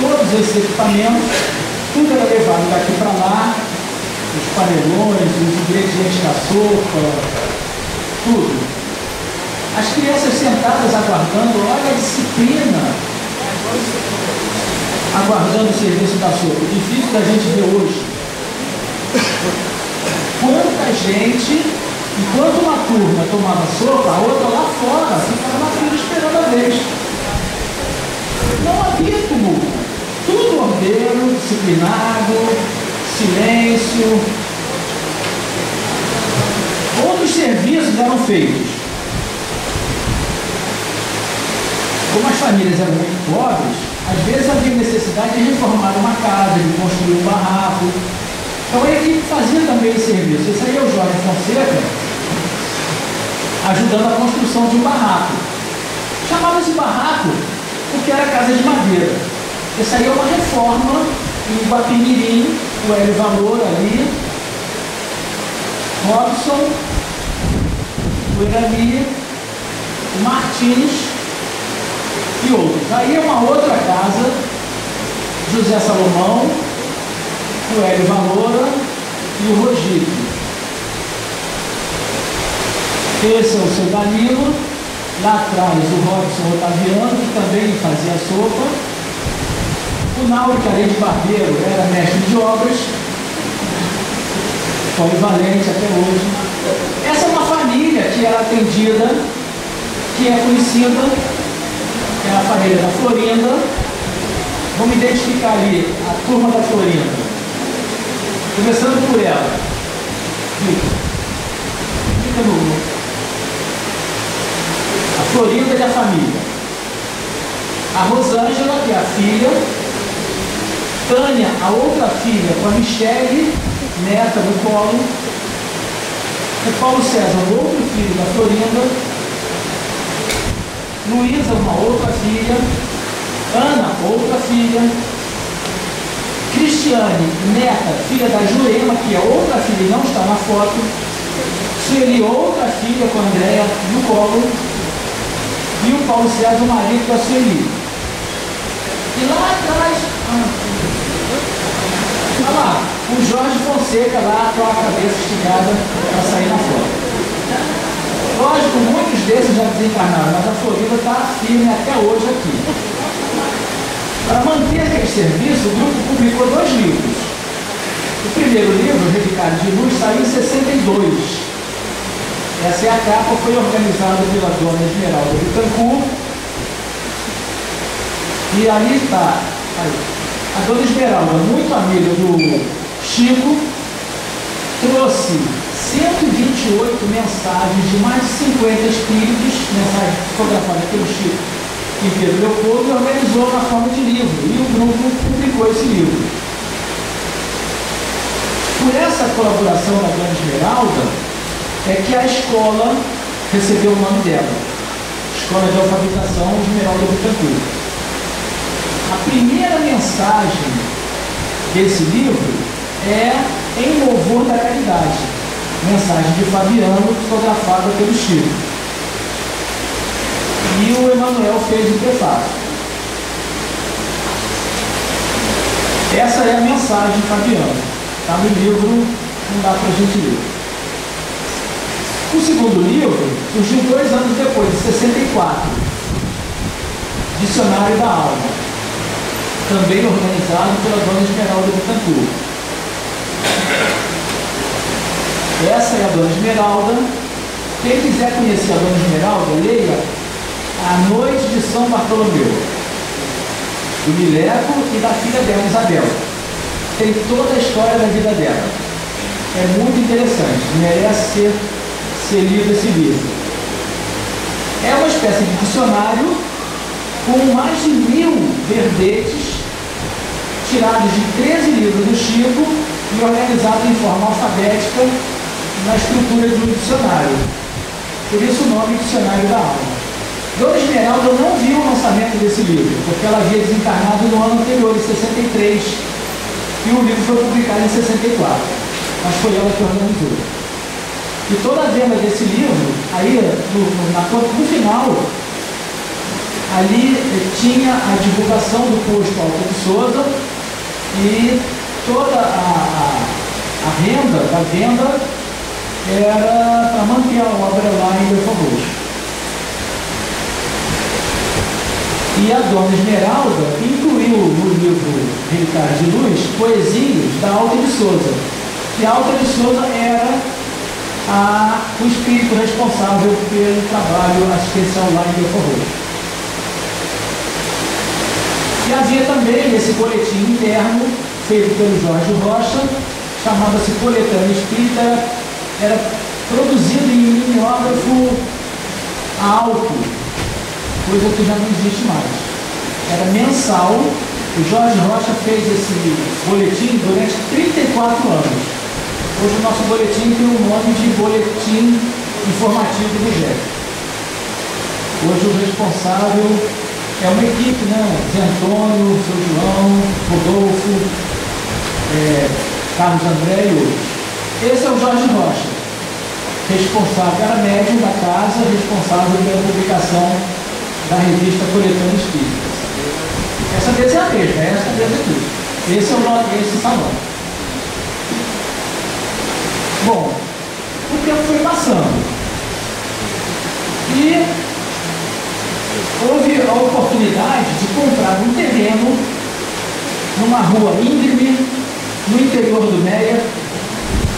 todos esses equipamentos, tudo era levado daqui para lá, os panelões, os ingredientes da sopa, tudo. As crianças sentadas aguardando, olha a disciplina, aguardando o serviço da sopa. Difícil da gente ver hoje. Quanta gente. Enquanto uma turma tomava sopa, a outra lá fora ficava na fila esperando a vez. Não havia tumulto. Tudo ordeiro, disciplinado, silêncio. Outros serviços eram feitos. Como as famílias eram muito pobres, às vezes havia necessidade de reformar uma casa, de construir um barraco. Então a equipe fazia também esse serviço. Esse aí é o Jorge Fonseca, ajudando a construção de um barraco. Chamava-se barraco porque era casa de madeira. Essa aí é uma reforma em Guapimirim, o Hélio Valor ali, Robson, o Irani, o Martins e outros. Aí é uma outra casa, José Salomão, o Hélio Valora e o Rogírio. Esse é o seu Danilo, lá atrás o Robson Otaviano, que também fazia sopa. O Nauri Carede Barbeiro era mestre de obras, polivalente até hoje. Essa é uma família que era atendida, que é conhecida, é a família da Florinda. Vamos identificar ali a turma da Florinda. Começando por ela. Fica no... A Florinda e a família. A Rosângela, que é a filha. Tânia, a outra filha, com a Michele, neta do Paulo. O Paulo César, o outro filho da Florinda. Luísa, uma outra filha. Ana, outra filha. Cristiane, neta, filha da Jurema, que é outra filha e não está na foto. Sueli, outra filha com a Andréia no colo. E o Paulo César, o marido da Sueli. E lá atrás, olha lá, o Jorge Fonseca lá com a cabeça esticada para sair na foto. Lógico, muitos desses já desencarnaram, mas a Florinda está firme até hoje aqui. Para manter aquele serviço, o grupo publicou 2 livros. O primeiro livro, Relicário de Luz, saiu em 62. Essa é a capa, foi organizada pela dona Esmeralda Bittencourt. E ali está. A dona Esmeralda, muito amiga do Chico, trouxe 128 mensagens de mais de 50 espíritos, mensagens fotografadas pelo Chico e Pedro Leopoldo, e organizou na forma de livro. E o grupo publicou esse livro. Por essa colaboração da dona Esmeralda, é que a escola recebeu o nome dela. Escola de Alfabetização Esmeralda Bittencourt. A primeira mensagem desse livro é Em Louvor da Caridade. Mensagem de Fabiano, fotografada pelo Chico. E o Emanuel fez o prefácio. Essa é a mensagem de Fabiano. Está no livro, não dá para a gente ler. O segundo livro surgiu 2 anos depois, de 64. Dicionário da Alma. Também organizado pela dona Esmeralda Bittencourt. Essa é a dona Esmeralda. Quem quiser conhecer a dona Esmeralda, leia A Noite de São Bartolomeu, do Mileto e da filha dela, Isabel. Tem toda a história da vida dela. É muito interessante, merece ser ser lido esse livro. É uma espécie de dicionário com mais de 1000 verbetes tirados de 13 livros do Chico e organizados em forma alfabética na estrutura de um dicionário. Por isso o nome Dicionário da Alma. Dona Esmeralda não viu o lançamento desse livro, porque ela havia desencarnado no ano anterior, em 63, e o livro foi publicado em 64, mas foi ela que organizou. E toda a venda desse livro, aí no final, ali tinha a divulgação do posto Alta de Souza e toda a renda da venda era para manter a obra lá em Belfort Roxo. E a Dona Esmeralda incluiu no livro Relicários de Luz poesias da Alta de Souza. E a Alta de Souza era o espírito responsável pelo trabalho assistencial lá em Belfort Roxo. E havia também esse boletim interno feito pelo Jorge Rocha, chamava-se Coletânea Espírita, era produzido em mimeógrafo alto, coisa que já não existe mais. Era mensal. O Jorge Rocha fez esse boletim durante 34 anos. Hoje o nosso boletim tem o nome de Boletim Informativo do GEC. Hoje o responsável é uma equipe, né? Zé Antônio, seu João, Rodolfo, Carlos André e outros. Esse é o Jorge Rocha, responsável, era médium da casa, responsável pela publicação da revista Coletânea Espírita. Essa mesa é a mesma, essa mesa aqui. Esse é o nome, esse salão. Bom, o tempo foi passando. E houve a oportunidade de comprar um terreno numa rua íngreme, no interior do Meia,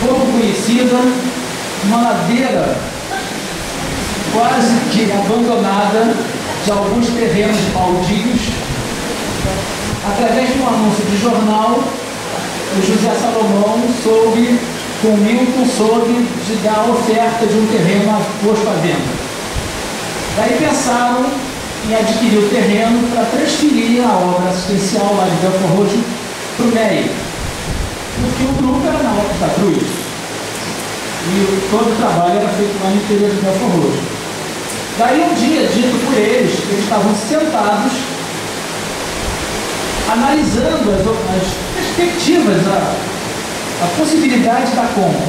pouco conhecida, uma ladeira quase que abandonada de alguns terrenos baldios. Através de um anúncio de jornal, o José Salomão soube, com Milton, soube de dar a oferta de um terreno posto à venda. Daí pensaram em adquirir o terreno para transferir a obra assistencial lá de Belfort Roxo para o MEI, porque o grupo era na Alta da Cruz e todo o trabalho era feito lá no interior de Belfort Roxo. Daí um dia, dito por eles, eles estavam sentados analisando as perspectivas, a possibilidade da compra,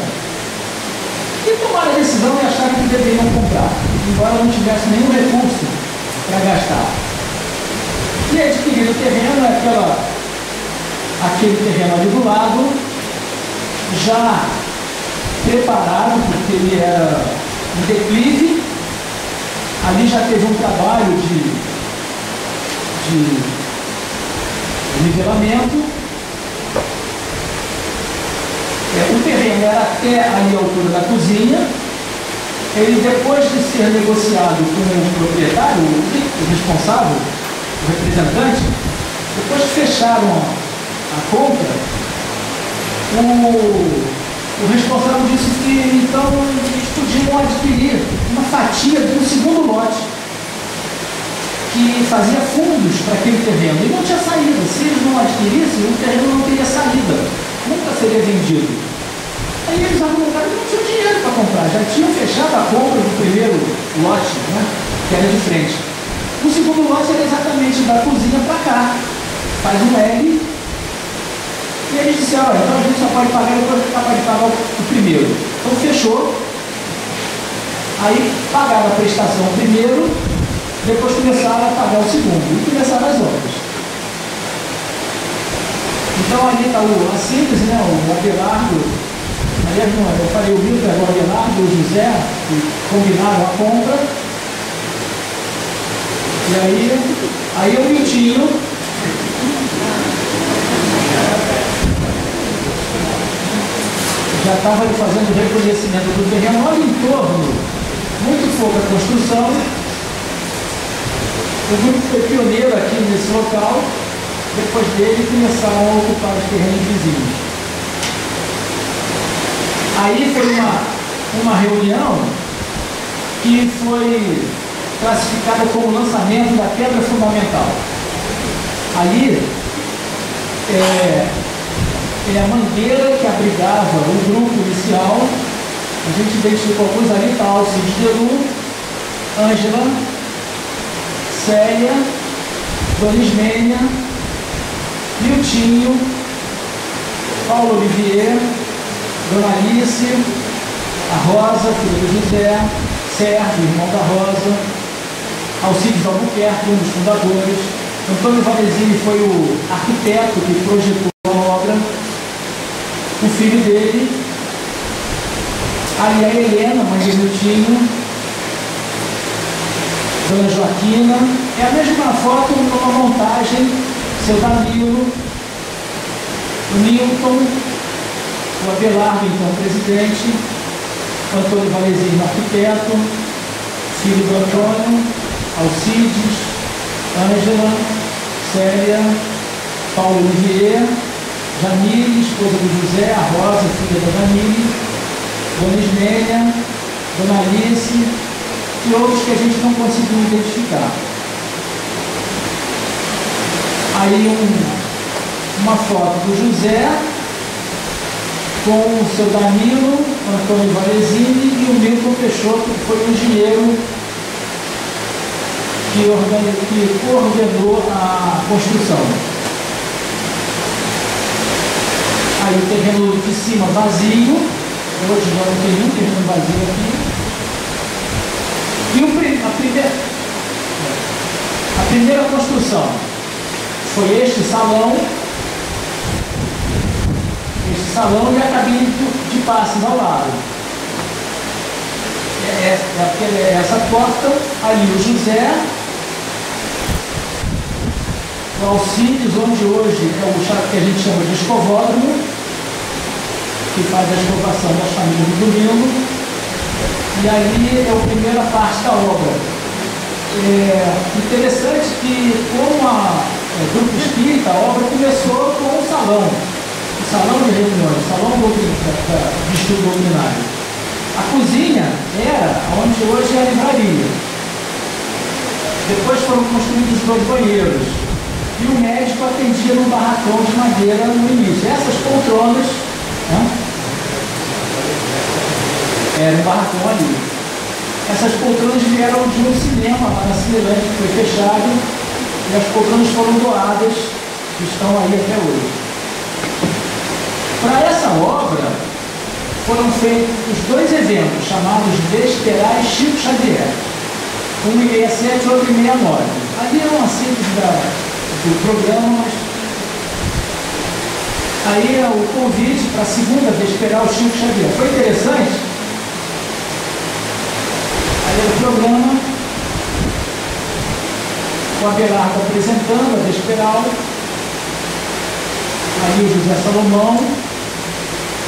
e tomaram a decisão de achar que deveriam comprar, embora não tivesse nenhum recurso para gastar. E adquirir o terreno, aquele terreno ali do lado, já preparado, porque ele era um declive, ali já teve um trabalho de nivelamento. O terreno era até ali a altura da cozinha. Ele, depois de ser negociado com o proprietário, o responsável, o representante, depois que fecharam a compra, o responsável disse que então eles podiam adquirir uma fatia do segundo lote, que fazia fundos para aquele terreno, e não tinha saída. Se eles não adquirissem, o terreno não teria saída, nunca seria vendido. Aí eles argumentaram que não tinham dinheiro para comprar, já tinham fechado a compra do primeiro lote, né, que era de frente. O segundo lote era exatamente da cozinha para cá, faz um L, e eles disseram, então a gente só pode pagar depois que é capaz de pagar o primeiro. Então fechou, aí pagaram a prestação primeiro, depois começaram a pagar o segundo, e começaram as obras. Então ali está a síntese, né? O Abelardo, aliás não, eu falei o Milton, agora o Abelardo, o José, que combinaram a compra. E aí o Miltinho já estava fazendo o reconhecimento do terreno, olha em torno, muito pouca construção. O grupo foi pioneiro aqui nesse local. Depois dele começaram a ocupar os terrenos vizinhos. Aí foi uma reunião que foi classificada como lançamento da pedra fundamental. Ali é a mangueira que abrigava o grupo inicial. A gente identificou alguns ali, tá? Alcides Deru, Ângela, Célia, Dona Ismênia, Miltinho, Paulo Olivier, Dona Alice, a Rosa, filha do José, Sérgio, irmão da Rosa, Alcides Albuquerque, um dos fundadores, Antônio Valesini foi o arquiteto que projetou a obra, o filho dele, ali a Helena, mãe de Miltinho, Dona Joaquina, é a mesma foto numa montagem, seu Danilo, o Newton, o Abelardo, então presidente, o Antônio Valesini, arquiteto, filho do Antônio, Alcides, Ângela, Célia, Paulo Olivier, Jamile, esposa do José, a Rosa, filha da Jamile, Dona Ismênia, Dona Alice e outros que a gente não conseguiu identificar. Aí uma foto do José com o seu Danilo, Antônio Valesini e o Milton Peixoto, que foi o engenheiro que coordenou a construção. Aí o terreno de cima vazio, hoje já não tem nenhum terreno vazio aqui. E a primeira construção foi este salão e a cabine de passes ao lado. Essa porta, ali o José, o Alcides, onde hoje é o que a gente chama de escovódromo, que faz a escovação das famílias do domingo, e ali é a primeira parte da obra. Interessante que, como grupo espírita, a obra começou com o salão de reuniões, o salão de estudo doutrinário. A cozinha era onde hoje é a livraria. Depois foram construídos 2 banheiros. E o médico atendia no barracão de madeira no início. Essas poltronas, era um barracão ali. Essas poltronas vieram de um cinema lá na Cinelândia, que foi fechado, e as poltronas foram doadas, que estão aí até hoje. Para essa obra, foram feitos os 2 eventos, chamados Vesperais Chico Xavier. Um em 67 e outro em 69. Ali é uma síntese do programa, mas aí é o convite para a segunda vesperal Chico Xavier. Foi interessante. Aí é o programa, o Abelardo apresentando a vesperal, aí o José Salomão,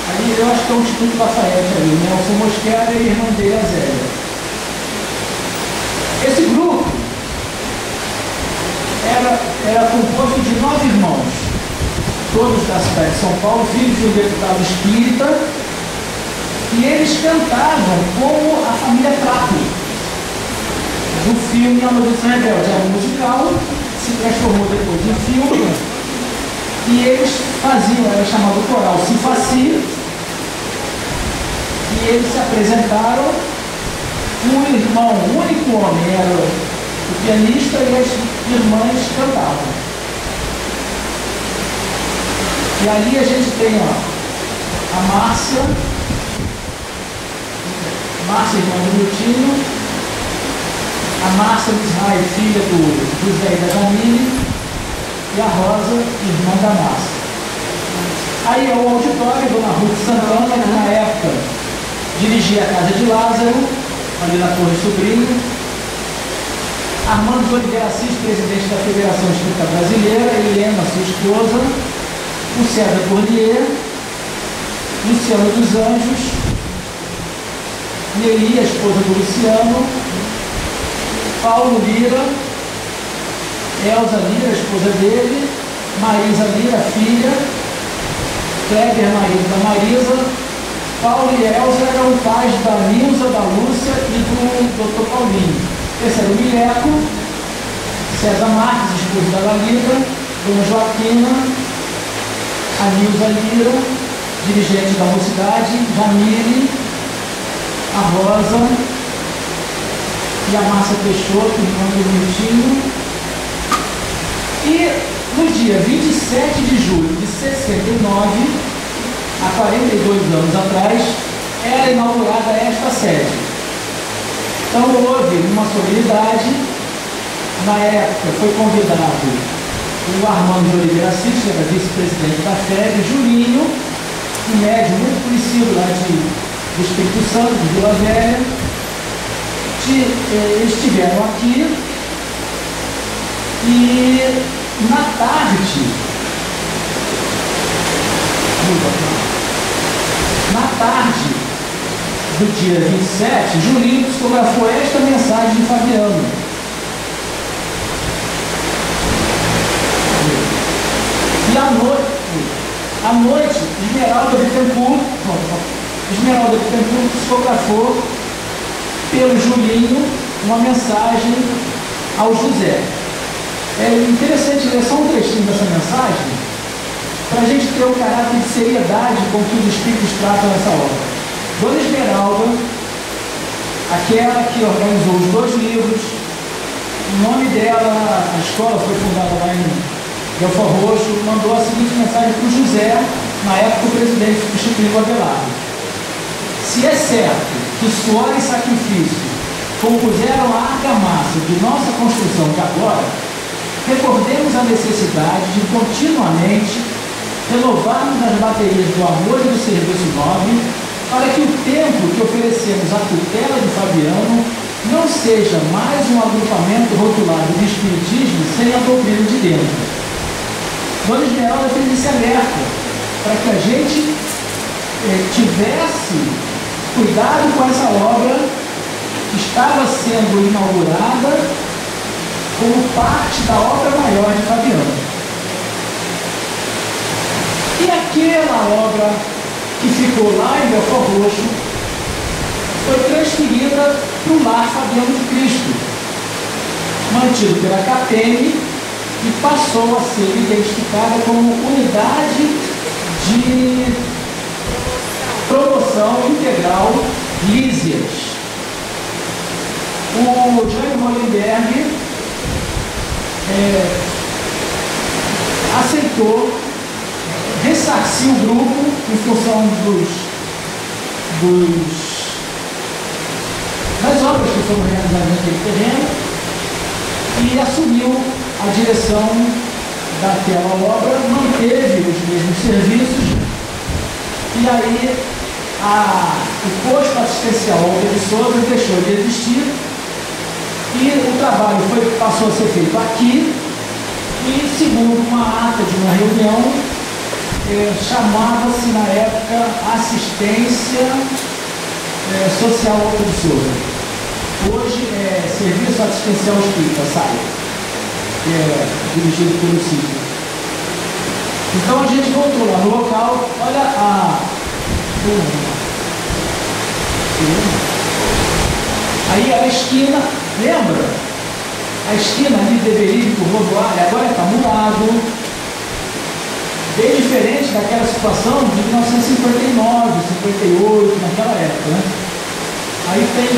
aí eu acho que é o Instituto Lafayette ali, Nelson Mosquera e a irmã dele, a Zélia. Esse grupo era composto de 9 irmãos, todos da cidade de São Paulo, filhos de um deputado espírita, e eles cantavam como a família Trapo. O filme A Maldição Rebelde era um musical, se transformou depois em filme, e eles faziam, era chamado coral Cifaci, e eles se apresentaram. Um irmão, o único homem era o pianista e as irmãs cantavam. E ali a gente tem a Márcia, irmã do Miltinho, a Márcia Misrai, filha do José e da Jamile, e a Rosa, irmã da Márcia. Aí é o auditório, Dona Ruth Santana, que na época dirigia a Casa de Lázaro, ali na Torre Sobrinho. Armando de Oliveira Assis, presidente da Federação Espírita Brasileira, Helena, sua esposa, o César Cordier, Luciano dos Anjos, Neli, a esposa do Luciano, Paulo Lira, Elza Lira, a esposa dele, Marisa Lira, filha, Kleber, marido da Marisa, Paulo e Elza eram pais da Nilza, da Lúcia e do Dr. Paulinho. Esse era o Mileco, César Marques, esposo da Lalita, Dona Joaquina, a Nilza Lira, dirigente da Mocidade, Jamile, a Rosa e a Márcia Peixoto, irmã do Miltinho. E no dia 27 de julho de 69, há 42 anos atrás, era inaugurada esta sede. Então houve uma solenidade. Na época foi convidado o Armando de Oliveira Assis, que era vice-presidente da FEB, Julinho, um médium muito conhecido lá do Espírito Santo, de Vila Velha. Eles estiveram aqui e na tarde do dia 27, Julinho psicografou esta mensagem de Fabiano. E à noite, Esmeralda Bittencourt psicografou pelo Julinho uma mensagem ao José. É interessante ler só um trechinho dessa mensagem para a gente ter um caráter de seriedade com que os espíritos tratam essa obra. Dona Esmeralda, aquela que organizou os 2 livros, o nome dela, a escola foi fundada lá em Belfort Roxo, mandou a seguinte mensagem para o José, na época o presidente substituiu o Abelardo. Se é certo que suor e sacrifício compuseram a argamassa de nossa construção de agora, recordemos a necessidade de continuamente renovarmos as baterias do amor e do serviço nobre, para que o tempo que oferecemos à tutela de Fabiano não seja mais um agrupamento rotulado de espiritismo sem a doutrina de dentro. Dona Esmeralda fez esse alerta para que a gente tivesse cuidado com essa obra que estava sendo inaugurada como parte da obra maior de Fabiano. E aquela obra que ficou lá em Belfort Roxo foi transferida para o Lar Fabiano de Cristo, mantido pela CAPEM, e passou a ser identificada como unidade de promoção integral Lísias. O Jaime Hollenberg aceitou ressarcir o grupo em função das obras que foram realizadas naquele terreno e assumiu a direção daquela obra, manteve os mesmos serviços e aí o posto assistencial Alta de Souza deixou de existir e o trabalho passou a ser feito aqui e, segundo uma ata de uma reunião, chamava-se na época Assistência Social Alta de Souza. Hoje é Serviço Assistencial Espírita, SAI, dirigido pelo CID. Então a gente voltou lá no local, olha aí a esquina, lembra? A esquina ali de Verídico Rodoária agora está murado, bem diferente daquela situação de 1959, 58, naquela época, né? Aí tem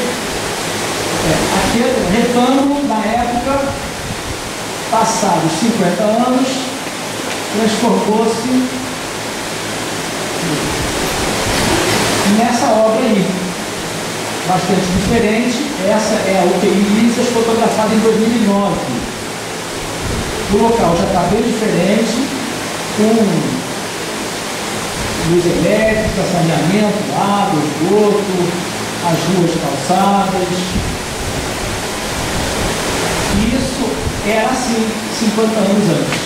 aquele retângulo na época, passados 50 anos, transformou-se nessa obra aí, bastante diferente. Essa é a UTI Lísias, fotografada em 2009. O local já está bem diferente, com luz elétrica, saneamento, água, esgoto, as ruas calçadas. Isso era assim 50 anos antes.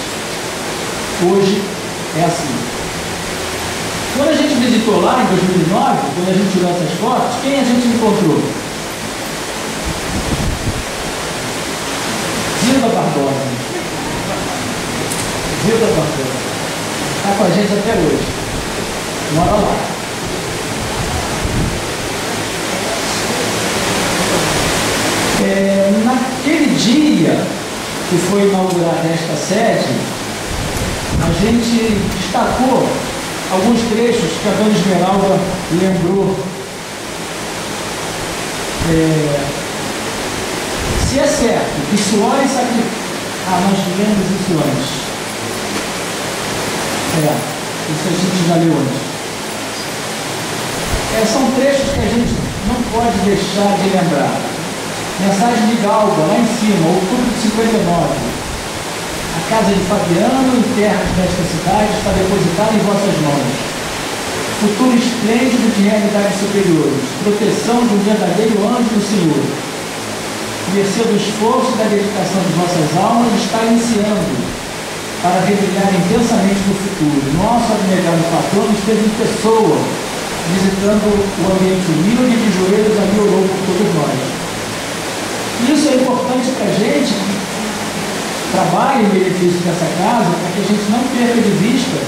Hoje é assim. Quando a gente visitou lá em 2009, quando a gente tirou essas fotos, quem a gente encontrou? Zilda Barbosa. Zilda Barbosa. Está com a gente até hoje. Mora lá. que foi inaugurada esta sede, a gente destacou alguns trechos que a dona Esmeralda lembrou. Se é certo que suor e sacrifício... nós lemos isso antes. Isso a gente já leu antes. São trechos que a gente não pode deixar de lembrar. Mensagem de Galba, lá em cima, outubro de 59. A casa de Fabiano e terras desta cidade está depositada em vossas mãos. Futuro esplêndido de realidades superiores, proteção de um verdadeiro anjo do Senhor. Mercê do esforço e da dedicação de vossas almas está iniciando para brilhar intensamente no futuro. Nosso abnegado patrono esteve em pessoa, visitando o ambiente humilde e de joelhos ali orou por todos nós. Isso é importante para a gente, trabalhe em benefício dessa casa, para que a gente não perca de vista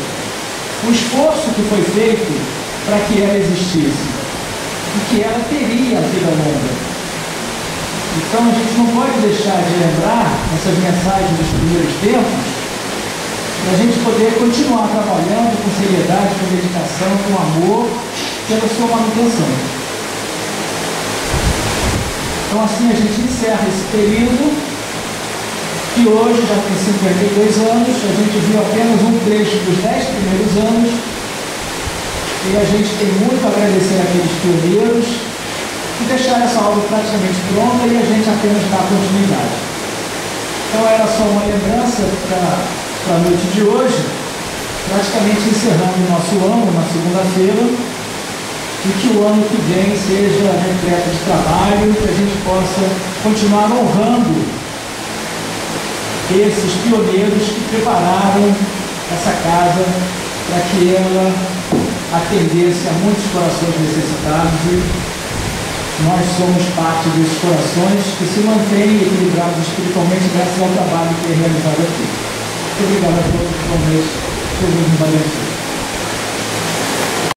o esforço que foi feito para que ela existisse e que ela teria a vida longa. Então a gente não pode deixar de lembrar essas mensagens dos primeiros tempos para a gente poder continuar trabalhando com seriedade, com dedicação, com amor, pela sua manutenção. Então assim a gente encerra esse período que hoje já tem 52 anos, a gente viu apenas um trecho dos 10 primeiros anos e a gente tem muito a agradecer àqueles pioneiros e deixar essa obra praticamente pronta e a gente apenas dá continuidade. Então era só uma lembrança para a noite de hoje, praticamente encerrando o nosso ano na segunda-feira, e que o ano que vem seja repleto de trabalho, que a gente possa continuar honrando esses pioneiros que prepararam essa casa para que ela atendesse a muitos corações necessitados, e nós somos parte desses corações que se mantêm equilibrados espiritualmente graças ao trabalho que é realizado aqui. Muito obrigado a todos, boa noite, Jesus nos abençoe.